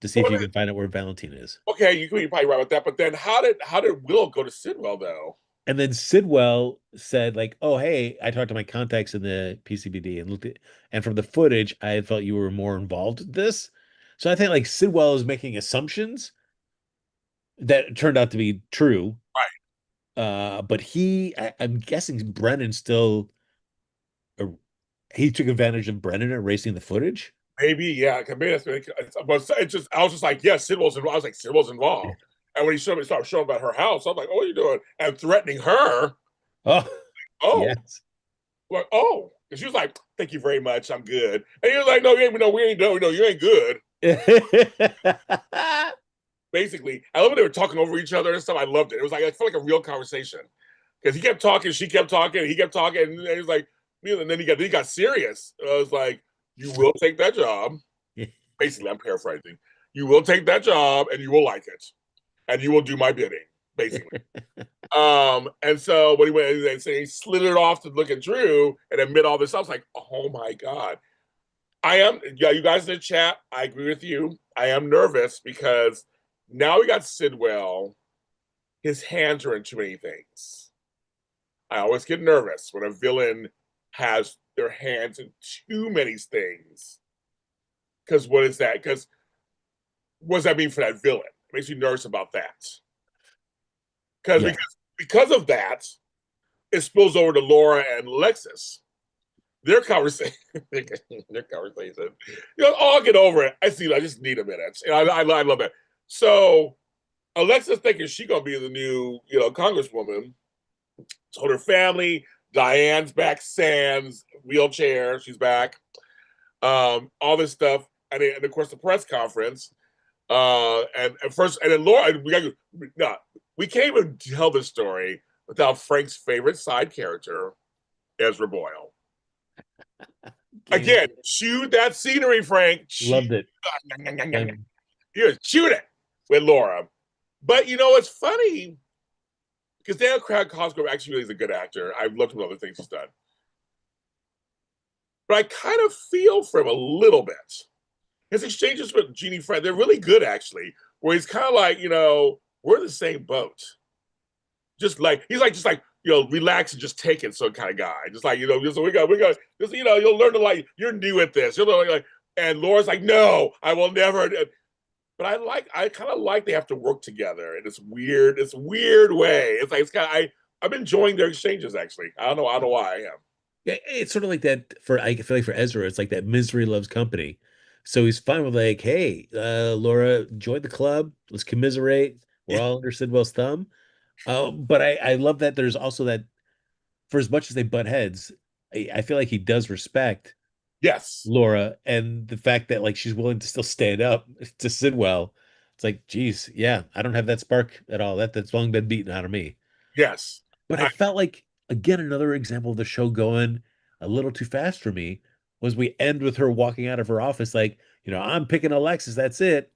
to see if you can find out where Valentine is. Okay, you're probably right with that. But then how did Willow go to Sidwell though? And then Sidwell said, like, oh, hey, I talked to my contacts in the PCBD and and from the footage, I felt you were more involved with this. So I think like Sidwell is making assumptions that turned out to be true. Right. But I'm guessing Brennan still, he took advantage of Brennan erasing the footage. Maybe, yeah. But it's just, I was just like, yes, Sidwell's involved. I was like, Sidwell's involved. And when he started showing about her house, I'm like, oh, what are you doing? And threatening her. Oh, yes. Like, oh. And she was like, thank you very much. I'm good. And he was like, no, we ain't you ain't good. Basically, I love when they were talking over each other and stuff. I loved it. It was like, I felt like a real conversation. Because he kept talking, she kept talking, he kept talking, and he was like, and then he got serious. I was like, you will take that job. Basically, I'm paraphrasing. You will take that job and you will like it. And you will do my bidding. basically. And so when he went, they say he slid it off to look at Drew and admit all this. I was like, oh my god, I am. Yeah, you guys in the chat, I agree with you. I am nervous because now we got Sidwell. His hands are in too many things. I always get nervous when a villain has their hands in too many things. Because what is that? Because what does that mean for that villain? It makes me nervous about that. Because Yeah. because of that, it spills over to Laura and Alexis. Their conversation, their conversation. You know, I'll get over it. I see. I just need a minute. And I love that. So Alexis thinking she gonna be the new, congresswoman. Told her family. Diane's back. Sans wheelchair. She's back. All this stuff, and of course the press conference. And first, and then Laura. We can't even tell this story without Frank's favorite side character, Ezra Boyle. Again, shoot that scenery, Frank. Loved it. Here, shoot it with Laura. But it's funny because Daniel Craig Cosgrove actually really is a good actor. I've looked at other things he's done. But I kind of feel for him a little bit. His exchanges with Jeannie Fred, they're really good actually, where he's kind of like, we're in the same boat. Just like, relax and just take it, so kind of guy. Just like, we got, just, you'll learn to like, you're new at this. You'll learn like, and Laura's like, no, I will never. But I kind of like they have to work together in this weird way. It's like, I'm enjoying their exchanges actually. I don't know why I am. Yeah, it's sort of like that I feel like for Ezra, it's like that misery loves company. So he's fine with like, hey, Laura, join the club. Let's commiserate. We're Yeah. all under Sidwell's thumb. But I love that there's also that for as much as they butt heads, I feel like he does respect Yes. Laura and the fact that like she's willing to still stand up to Sidwell. It's like, geez, yeah, I don't have that spark at all. That's long been beaten out of me. Yes. But I felt like again another example of the show going a little too fast for me was we end with her walking out of her office like, I'm picking Alexis, that's it.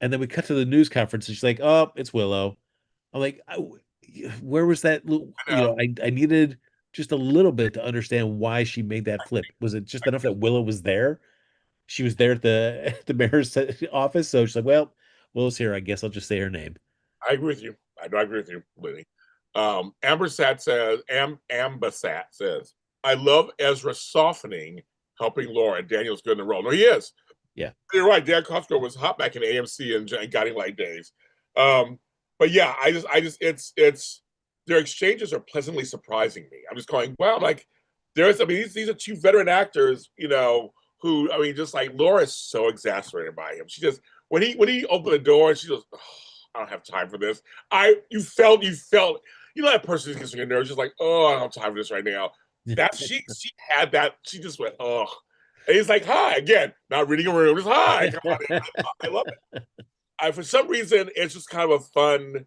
And then we cut to the news conference and she's like, "Oh, it's Willow." I'm like, where was that? I needed just a little bit to understand why she made that flip. Was it just enough that Willow was there? She was there at the the mayor's office, so she's like, "Well, Willow's here. I guess I'll just say her name." I agree with you. I agree with you completely. Ambasat says, I love Ezra softening, helping Laura, and Daniel's good in the role. No, he is. Yeah. You're right. Dan Costco was hot back in AMC and Guiding Light days. But yeah, it's their exchanges are pleasantly surprising me. I'm just going, wow, like these are two veteran actors, who, just like Laura is so exasperated by him. She just, when he opened the door and she goes, oh, I don't have time for this. You felt, that person gets on your nerves, just like, oh, I don't have time for this right now. That she had that, she just went, oh. And he's like, hi, again, not reading a room, just hi. Come on in. I love it. For some reason, it's just kind of a fun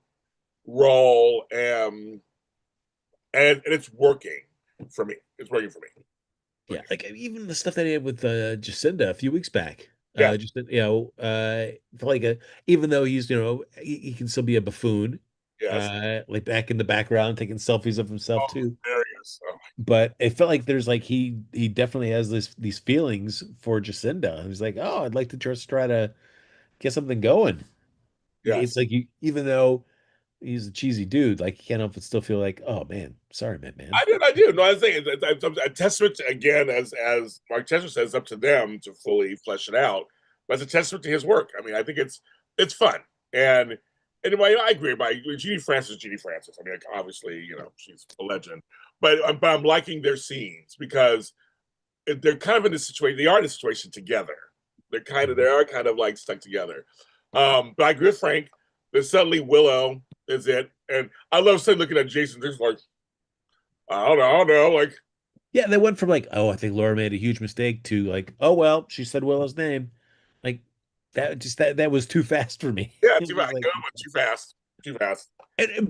role, and it's working for me. It's working for me. Yeah, like even the stuff that he had with Jacinda a few weeks back. Yeah. Just felt like even though he's he can still be a buffoon, Yes. like back in the background taking selfies of himself Oh, too. there he is. Oh. But it felt like there's like he definitely has these feelings for Jacinda. He's like, oh, I'd like to just try to get something going. It's Yes. like even though he's a cheesy dude, like you can't help but still feel like, oh man, sorry, man. I do. No, I think it's a testament to, again, as Mark Teschner says, it's up to them to fully flesh it out. But it's a testament to his work. I think it's fun. And anyway, I agree. By Jeannie Francis. Obviously, she's a legend. But I'm liking their scenes because they're kind of in this situation. They are in a situation together. They are kind of like stuck together. But I agree with Frank that suddenly Willow is it. And I love suddenly looking at Jason, just like, I don't know. Like, Yeah, they went from like, oh, I think Laura made a huge mistake to like, oh well, she said Willow's name. Like that was too fast for me. yeah, It too was fast. like, Too fast. Too fast.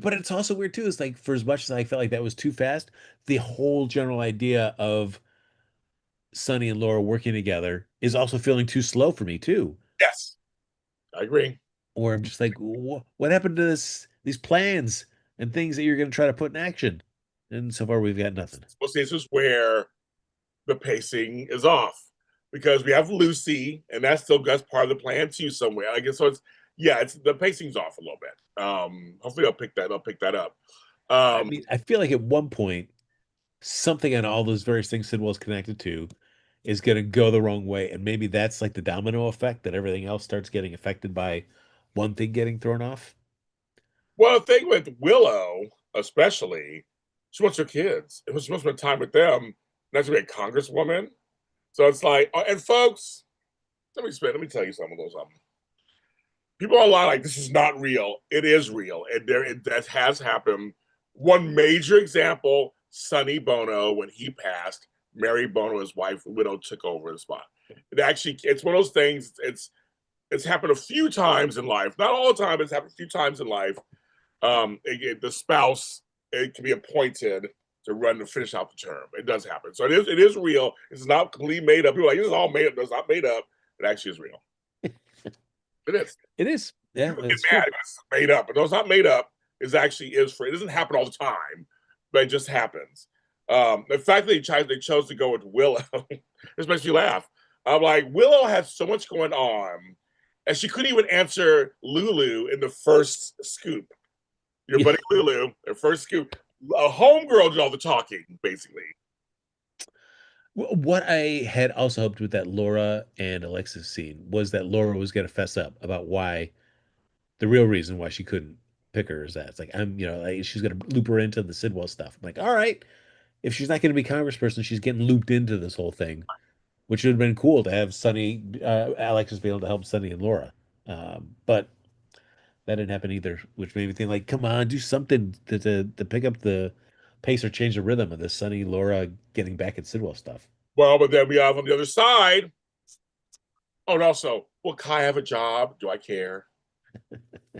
but it's also weird too. It's like for as much as I felt like that was too fast, the whole general idea of Sonny and Laura working together is also feeling too slow for me too. Yes, I agree. Or I'm just like, what happened to this these plans and things that you're going to try to put in action. And so far, we've got nothing. Well, see, this is where the pacing is off because we have Lucy, and that's part of the plan too somewhere. I guess so. It's the pacing's off a little bit. Hopefully, I'll pick that up. I mean, I feel like at one point, something on all those various things Sidwell's connected to is going to go the wrong way, and maybe that's like the domino effect that everything else starts getting affected by one thing getting thrown off. Well, the thing with Willow, especially, she wants her kids. It was supposed to spend time with them. That's to be a congresswoman. So it's like, and folks, let me tell you something. People are a lot like this is not real. It is real, and that has happened. One major example: Sonny Bono, when he passed, Mary Bono, his wife, widow, took over the spot. It's one of those things. It's happened a few times in life, not all the time. But it's happened a few times in life. The spouse can be appointed to run to finish out the term. It does happen, so it is real. It's not completely made up. People are like, this is all made up. It's not made up. It actually is real. It is. It is. Yeah, people get mad. It's made up, but no, it's not made up. It doesn't happen all the time, but it just happens. The fact that they chose to go with Willow, this makes me laugh. I'm like, Willow has so much going on, and she couldn't even answer Lulu in the first scoop. Your buddy Lulu, her first scoop. A homegirl did all the talking, basically. What I had also hoped with that Laura and Alexis scene was that Laura was going to fess up about why the real reason why she couldn't pick her is that it's like like she's going to loop her into the Sidwell stuff. I'm like, all right, if she's not going to be congressperson, she's getting looped into this whole thing, which would have been cool to have Sunny, Alexis be able to help Sunny and Laura. But that didn't happen either, which made me think like, come on, do something to pick up the pace or change the rhythm of this Sunny Laura getting back at Sidwell stuff. Well, but then we have on the other side. Oh, and also, will Kai have a job? Do I care?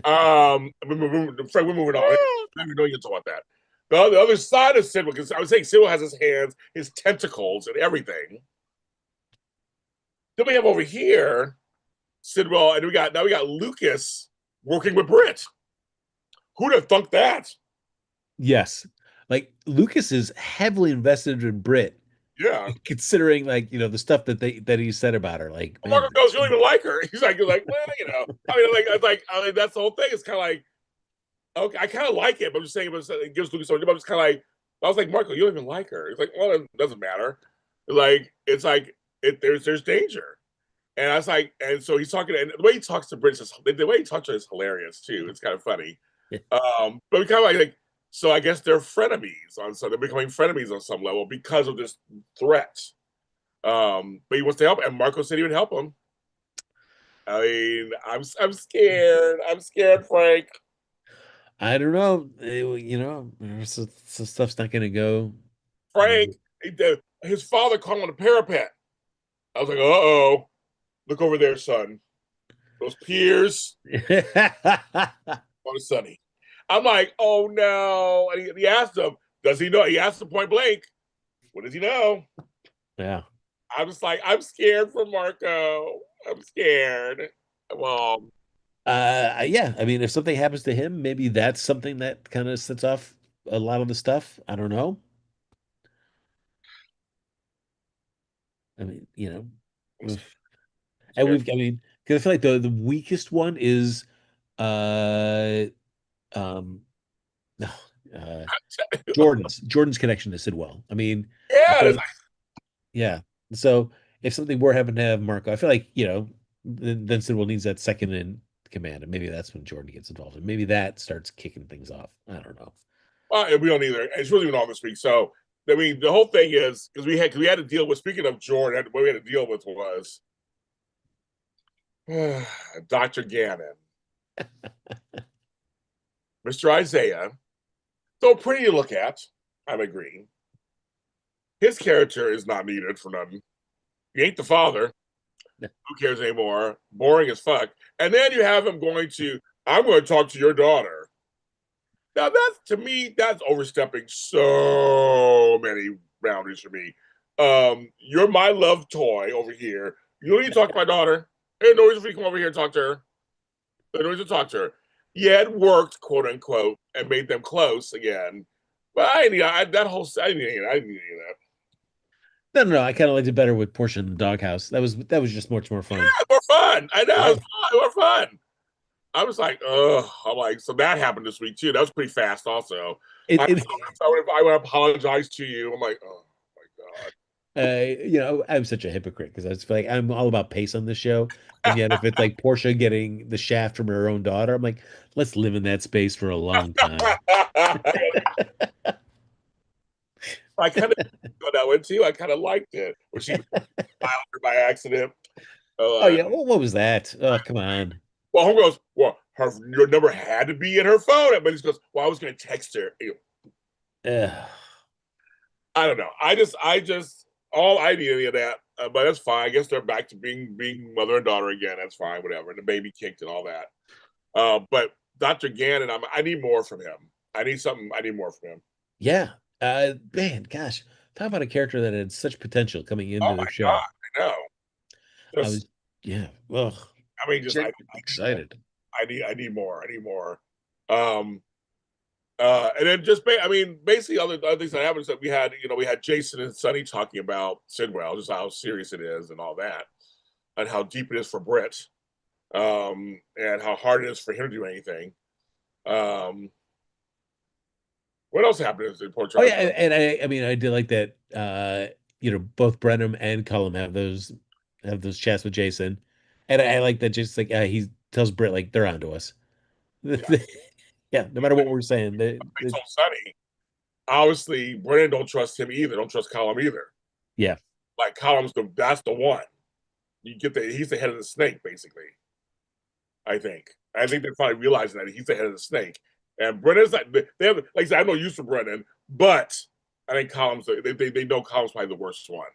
Frank, we're moving on. We know you talk about that. The other side of Sidwell, because I was saying Sidwell has his hands, his tentacles, and everything. Then we have over here Sidwell, and we got Lucas working with Britt. Who'd have thunk that? Yes. Like Lucas is heavily invested in Britt. Yeah. Considering the stuff that he said about her. Like Marco goes, you don't even like her. He's like, well, I mean, that's the whole thing. It's kind of like, okay, I kind of like it, but I'm just saying it gives Lucas something. But I'm just kind of like, I was like, Marco, you don't even like her. He's like, well, it doesn't matter. There's danger. And I was like, and so he's talking, and the way he talks to Britt, the way he talks to her is hilarious too. It's kind of funny. But we kind of like, so I guess they're frenemies they're becoming frenemies on some level because of this threat. But he wants to help, and Marco said he would help him. I mean, I'm scared. I'm scared, Frank. I don't know. So stuff's not going to go. Frank, his father called him on the parapet. I was like, uh-oh. Look over there, son. Those piers. On Sunny. I'm like, oh no. And he asked him, does he know? He asked him point blank, what does he know? Yeah. I was like, I'm scared for Marco. I'm scared. Well, yeah. I mean, if something happens to him, maybe that's something that kind of sets off a lot of the stuff. I don't know. I mean, and because I feel like the weakest one is, no, Jordan's connection to Sidwell. I mean, yeah, yeah. So if something were happening to have Marco, I feel like then Sidwell needs that second in command, and maybe that's when Jordan gets involved, and maybe that starts kicking things off. I don't know. We don't either. It's really been all this week. So I mean, the whole thing is because we had to deal with. Speaking of Jordan, what we had to deal with was Dr. Gannon, Mr. Isaiah. So pretty to look at. I'm agreeing. His character is not needed for nothing. He ain't the father. Who cares anymore? Boring as fuck. And then you have him I'm going to talk to your daughter. Now to me, that's overstepping so many boundaries for me. You're my love toy over here. You don't need to talk to my daughter. There's no reason for you to come over here and talk to her. There's no reason to talk to her. yeah, it worked, quote unquote, and made them close again. But that whole I didn't need that. No, no, no. I kind of liked it better with Portia in the doghouse. That was just much more fun. More fun. I know Yeah. it's fun, more fun. I was like, oh, I'm like, so that happened this week too. That was pretty fast, also. It, it I would apologize to you. I'm like, oh my god. I'm such a hypocrite because I was like, I'm all about pace on this show. And yet if it's like Portia getting the shaft from her own daughter, I'm like, let's live in that space for a long time. I kind of got that one too. I kind of liked it when she filed her by accident. Oh Uh, yeah, what was that? Oh, come on. well, home goes, well, your number had to be in her phone. But he goes, well, I was going to text her. Ugh. I don't know. All I need any of that. But that's fine. I guess they're back to being mother and daughter again. That's fine. Whatever. And the baby kicked and all that. But Dr. Gannon, I need more from him. I need something. I need more from him. Yeah. Man, gosh, talk about a character that had such potential coming Oh into my the show. god, I know. I Just, was, yeah. Ugh. I mean, just Genuinely I need more. excited. I need more. I need more. Um, and then I mean, basically, other things that happened is that we had Jason and Sonny talking about Sidwell, just how serious it is and all that, and how deep it is for Britt, and how hard it is for him to do anything. Um, what else happened in Port Oh yeah, Charles? and I mean I did like that both Brenham and Cullum have those chats with Jason. And I like that just like he tells Britt like they're onto us. Yeah, Yeah, no matter what we're saying, I told Sonny. Obviously, Brennan don't trust him either. Don't trust Column either. yeah. Like Column's that's the one. You get he's the head of the snake, basically. I think. I think they're probably realizing that he's the head of the snake. And Brennan's like they have, like I said, I have no use for Brennan, but I think Column's they know Column's probably the worst one.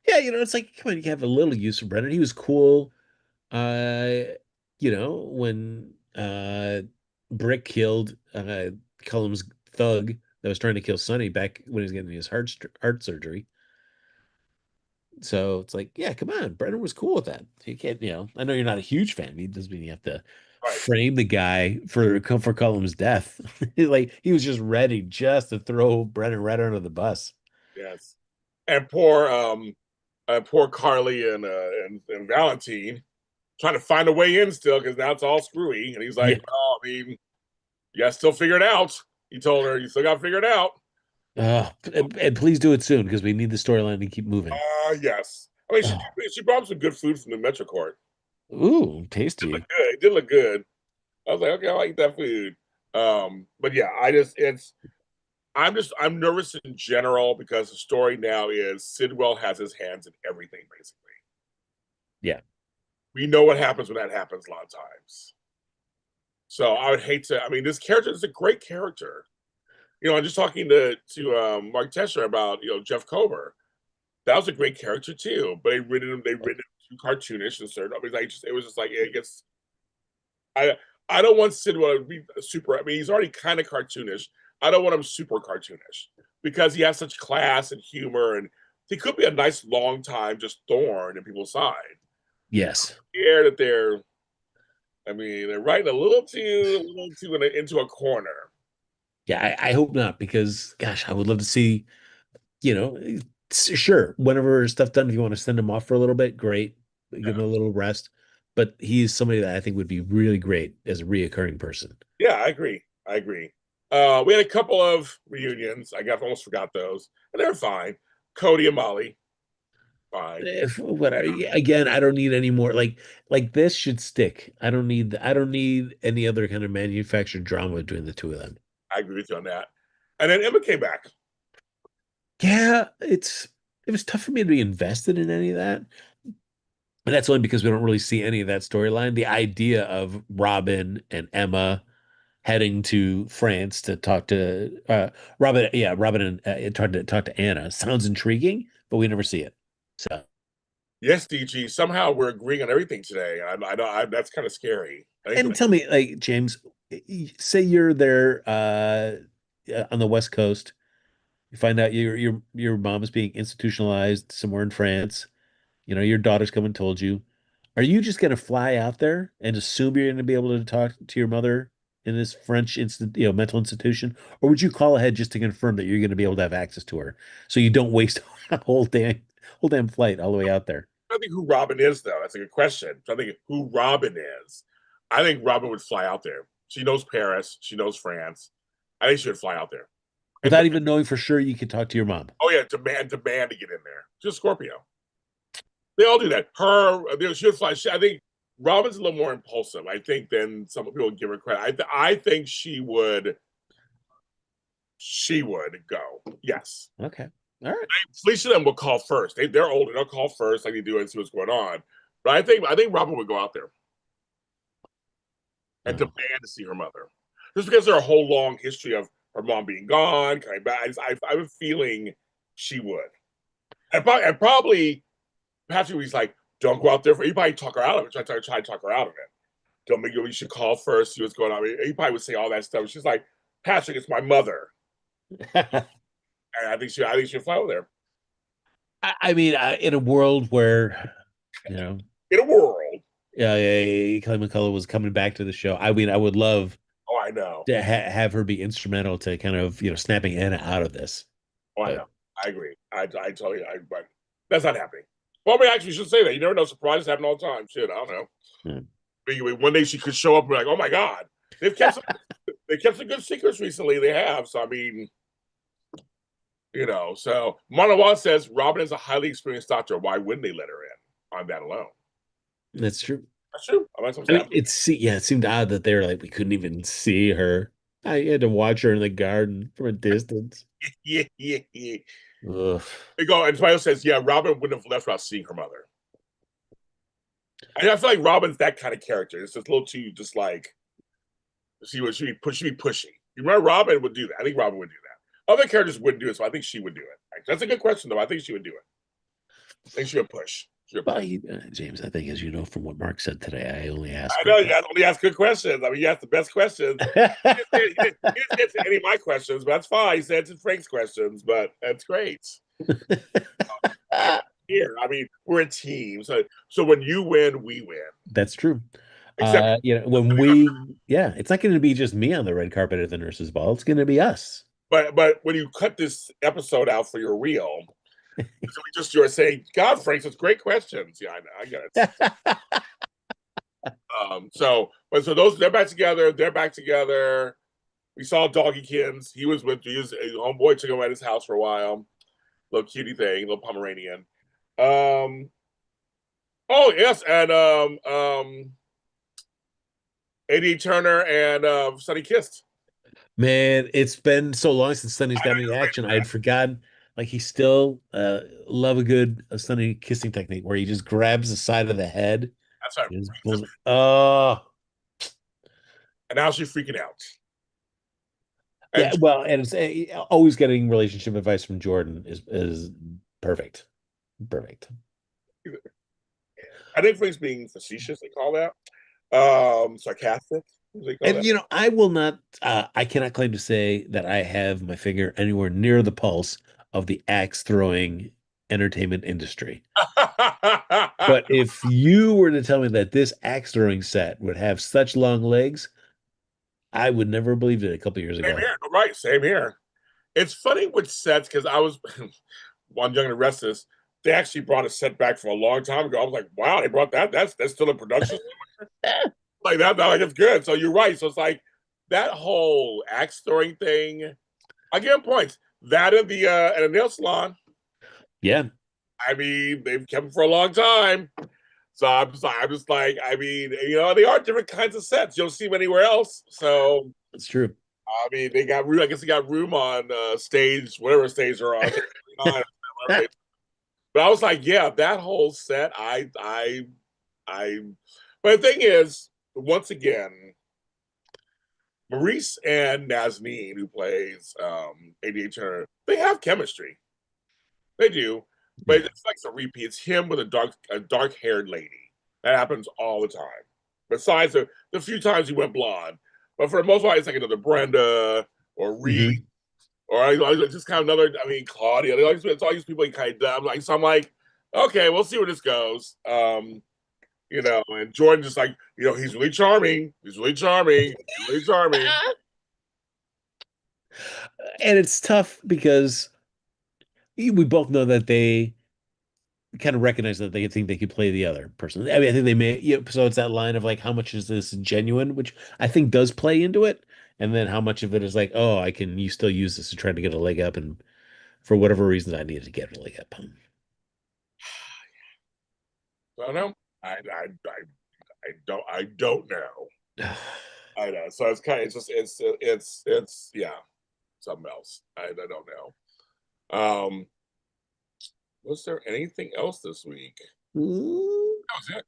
Yeah, it's like come on, you have a little use for Brennan. He was cool. Uh, when Brick killed Cullum's thug that was trying to kill Sonny back when he was getting his heart surgery. So it's like, yeah, come on. Brennan was cool with that. You can't, I know you're not a huge fan. He doesn't mean you have to Right. frame the guy for Cullum's death. Like he was just ready just to throw Brennan right under the bus. Yes. And poor Carly and Valentine trying to find a way in still because now it's all screwy. And he's Yeah. like, well, I mean, you got to still figure it out. He told her, you still got to figure it out. And please do it soon because we need the storyline to keep moving. Yes. I mean, Oh, she brought some good food from the Metro Court. ooh, It tasty. looked good. It did look good. I was like, okay, I like that food. But yeah, I'm nervous in general because the story now is Sidwell has his hands in everything, basically. Yeah. We know what happens when that happens a lot of times. So I would hate to. I mean, this character is a great character. I'm just talking to Mark Teschner about Jeff Kober. That was a great character too, but they written him too cartoonish and certain. I mean, it was just like it gets. I I don't want Sidwell to be super. I mean, he's already kind of cartoonish. I don't want him super cartoonish because he has such class and humor, and he could be a nice long time just thorn in people's side. Yes. Scared that they're. I mean, they're writing a little too into a corner. Yeah, I hope not because gosh, I would love to see, you know, sure, whenever stuff done, if you want to send him off for a little bit, great. Give him a little rest. But he's somebody that I think would be really great as a reoccurring person. Yeah, I agree. I agree. We had a couple of reunions. Almost forgot those, and they're fine. Cody and Molly, fine. Again, I don't need any more like this should stick. I don't need any other kind of manufactured drama between the two of them. I agree with you on that. And then Emma came back. Yeah, it was tough for me to be invested in any of that. And that's only because we don't really see any of that storyline. The idea of Robin and Emma heading to France to talk to Robin, yeah, Robin and talk to Anna sounds intriguing, but we never see it. So, Yes, DG. Somehow we're agreeing on everything today. That's kind of scary. I think and tell me, like James, say you're there on the West Coast, you find out your mom is being institutionalized somewhere in France. Your daughter's come and told you. Are you just gonna fly out there and assume you're gonna be able to talk to your mother in this French mental institution, or would you call ahead just to confirm that you're gonna be able to have access to her, so you don't waste a whole damn flight all the way out there? I think who Robin is, though. That's a good question. I think who Robin is. I think Robin would fly out there. She knows Paris. She knows France. I think she would fly out there. And Without even knowing for sure you could talk to your mom. oh yeah, demand to get in there. Just Scorpio. They all do that. She would fly. I think Robin's a little more impulsive. I think than some people give her credit. I think she would. She would go. Yes. Okay. All right. Felicia and them will call first. They're older. They'll call first, like they do, and see what's going on. But I think Robin would go out there and demand to see her mother, just because there's a whole long history of her mom being gone, coming back. I have a feeling she would, and probably Patrick was like, "Don't go out there." He probably talk her out of it. Try to talk her out of it. Don't make you should call first, see what's going on. He probably would say all that stuff. She's like, "Patrick, it's my mother," and I think she'll fly over there. I mean, in a world where, you know, In a world, Kelly McCullough was coming back to the show, I mean, I would love oh, I know. to have her be instrumental to kind of, snapping Anna out of this. Oh, I know. I agree. I tell you, but that's not happening. Well, I mean, actually, you should say that. You never know. Surprises happen all the time. Shit, I don't know. Maybe one day she could show up and be like, "Oh my god, they've kept some good secrets recently." They have. So I mean, So Manawa says Robin is a highly experienced doctor. Why wouldn't they let her in on that alone? That's true. That's true. That's what I mean, it seemed odd that they're like we couldn't even see her. I had to watch her in the garden from a distance. yeah. They go, and somebody else says, "Yeah, Robin wouldn't have left without seeing her mother." I feel like Robin's that kind of character. It's just a little too, just like, she would be pushy. You remember Robin would do that. I think Robin would do that. Other characters wouldn't do it, so I think she would do it. That's a good question, though. I think she would do it. I think she would push. Well, James, I think, as you know from what Mark said today, I only ask. I know you only ask good questions. I mean, you ask the best questions. He didn't answer any of my questions, but that's fine. He answered Frank's questions, but that's great. Here, I mean, we're a team, so when you win, we win. That's true. Except it's not going to be just me on the red carpet at the nurses' ball. It's going to be us. But when you cut this episode out for your reel, so you're saying, "God, Frank, such great questions." Yeah, I know, I get it. So they're back together. They're back together. We saw Doggykins. He was homeboy took him at his house for a while. Little cutie thing, little Pomeranian. Oh yes, and A.D. Turner and Sonny kissed. Man, it's been so long since Sonny's got any action. I'd forgotten. Like he still love a Sonny kissing technique where he just grabs the side of the head. That's right. And now she's freaking out. Yeah, well, and it's always getting relationship advice from Jordan is perfect. Perfect. I think Frank's being facetious, they call that. Sarcastic. And I will not I cannot claim to say that I have my finger anywhere near the pulse of the axe throwing entertainment industry. But if you were to tell me that this axe throwing set would have such long legs, I would never have believed it a couple years ago. Same here. Right, same here. It's funny with sets because I was on Young and Restless. They actually brought a set back from a long time ago. I was like, wow, they brought that. That's still in production. Like that, like it's good. So you're right. So it's like that whole axe throwing thing. I give them points. That and the nail salon. Yeah. I mean, they've kept them for a long time. So I'm just like, I mean, they are different kinds of sets. You don't see them anywhere else. So it's true. I mean, they got room. I guess they got room on stage, whatever stage they're on. But I was like, yeah, that whole set. But the thing is, once again, Maurice and Nazneen, who plays A.D. Turner, they have chemistry. They do. But it's like a repeat. It's him with a dark-haired lady. That happens all the time. Besides the few times he went blonde. But for the most part, it's like another Brenda or Reed. Or just kind of another, I mean, Claudia. It's all these people he kind of, I'm like, okay, we'll see where this goes. and Jordan just like, he's really charming. He's really charming. He's really charming. And it's tough because we both know that they kind of recognize that they think they could play the other person. I mean, I think they may, so it's that line of like, how much is this genuine, which I think does play into it. And then how much of it is like, oh, you still use this to try to get a leg up. And for whatever reason, I needed to get a leg up. I don't know. I don't know. I know. So it's kind of, it's yeah, something else. I don't know. Was there anything else this week? That was it.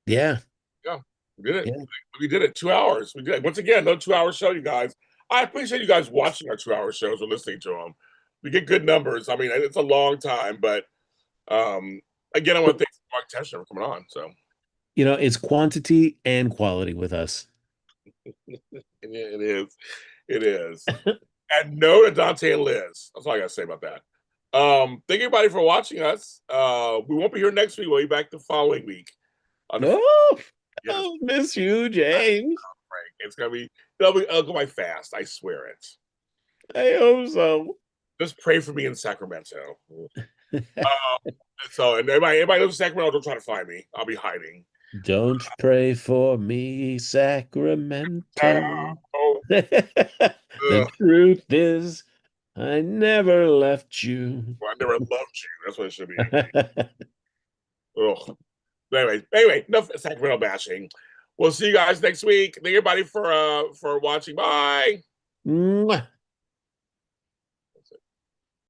Yeah. Yeah, we did it. Yeah. We did it. 2 hours. We did it. Once again, no 2 hour show, you guys. I appreciate you guys watching our 2 hour shows or listening to them. We get good numbers. I mean, it's a long time, but again, I want to thank Mark Teschner for coming on. So It's quantity and quality with us. it is. It is. And no to Dante and Liz. That's all I gotta say about that. Thank you everybody for watching us. We won't be here next week. We'll be back the following week. No, I'll miss you, James. It's it'll go by fast. I swear it. I hope so. Just pray for me in Sacramento. So, and everybody lives in Sacramento, don't try to find me. I'll be hiding. Don't pray for me, Sacramento. The truth is, I never left you. Well, I never loved you. That's what it should be. Ugh. Anyway, enough Sacramento bashing. We'll see you guys next week. Thank everybody for watching. Bye. Mwah.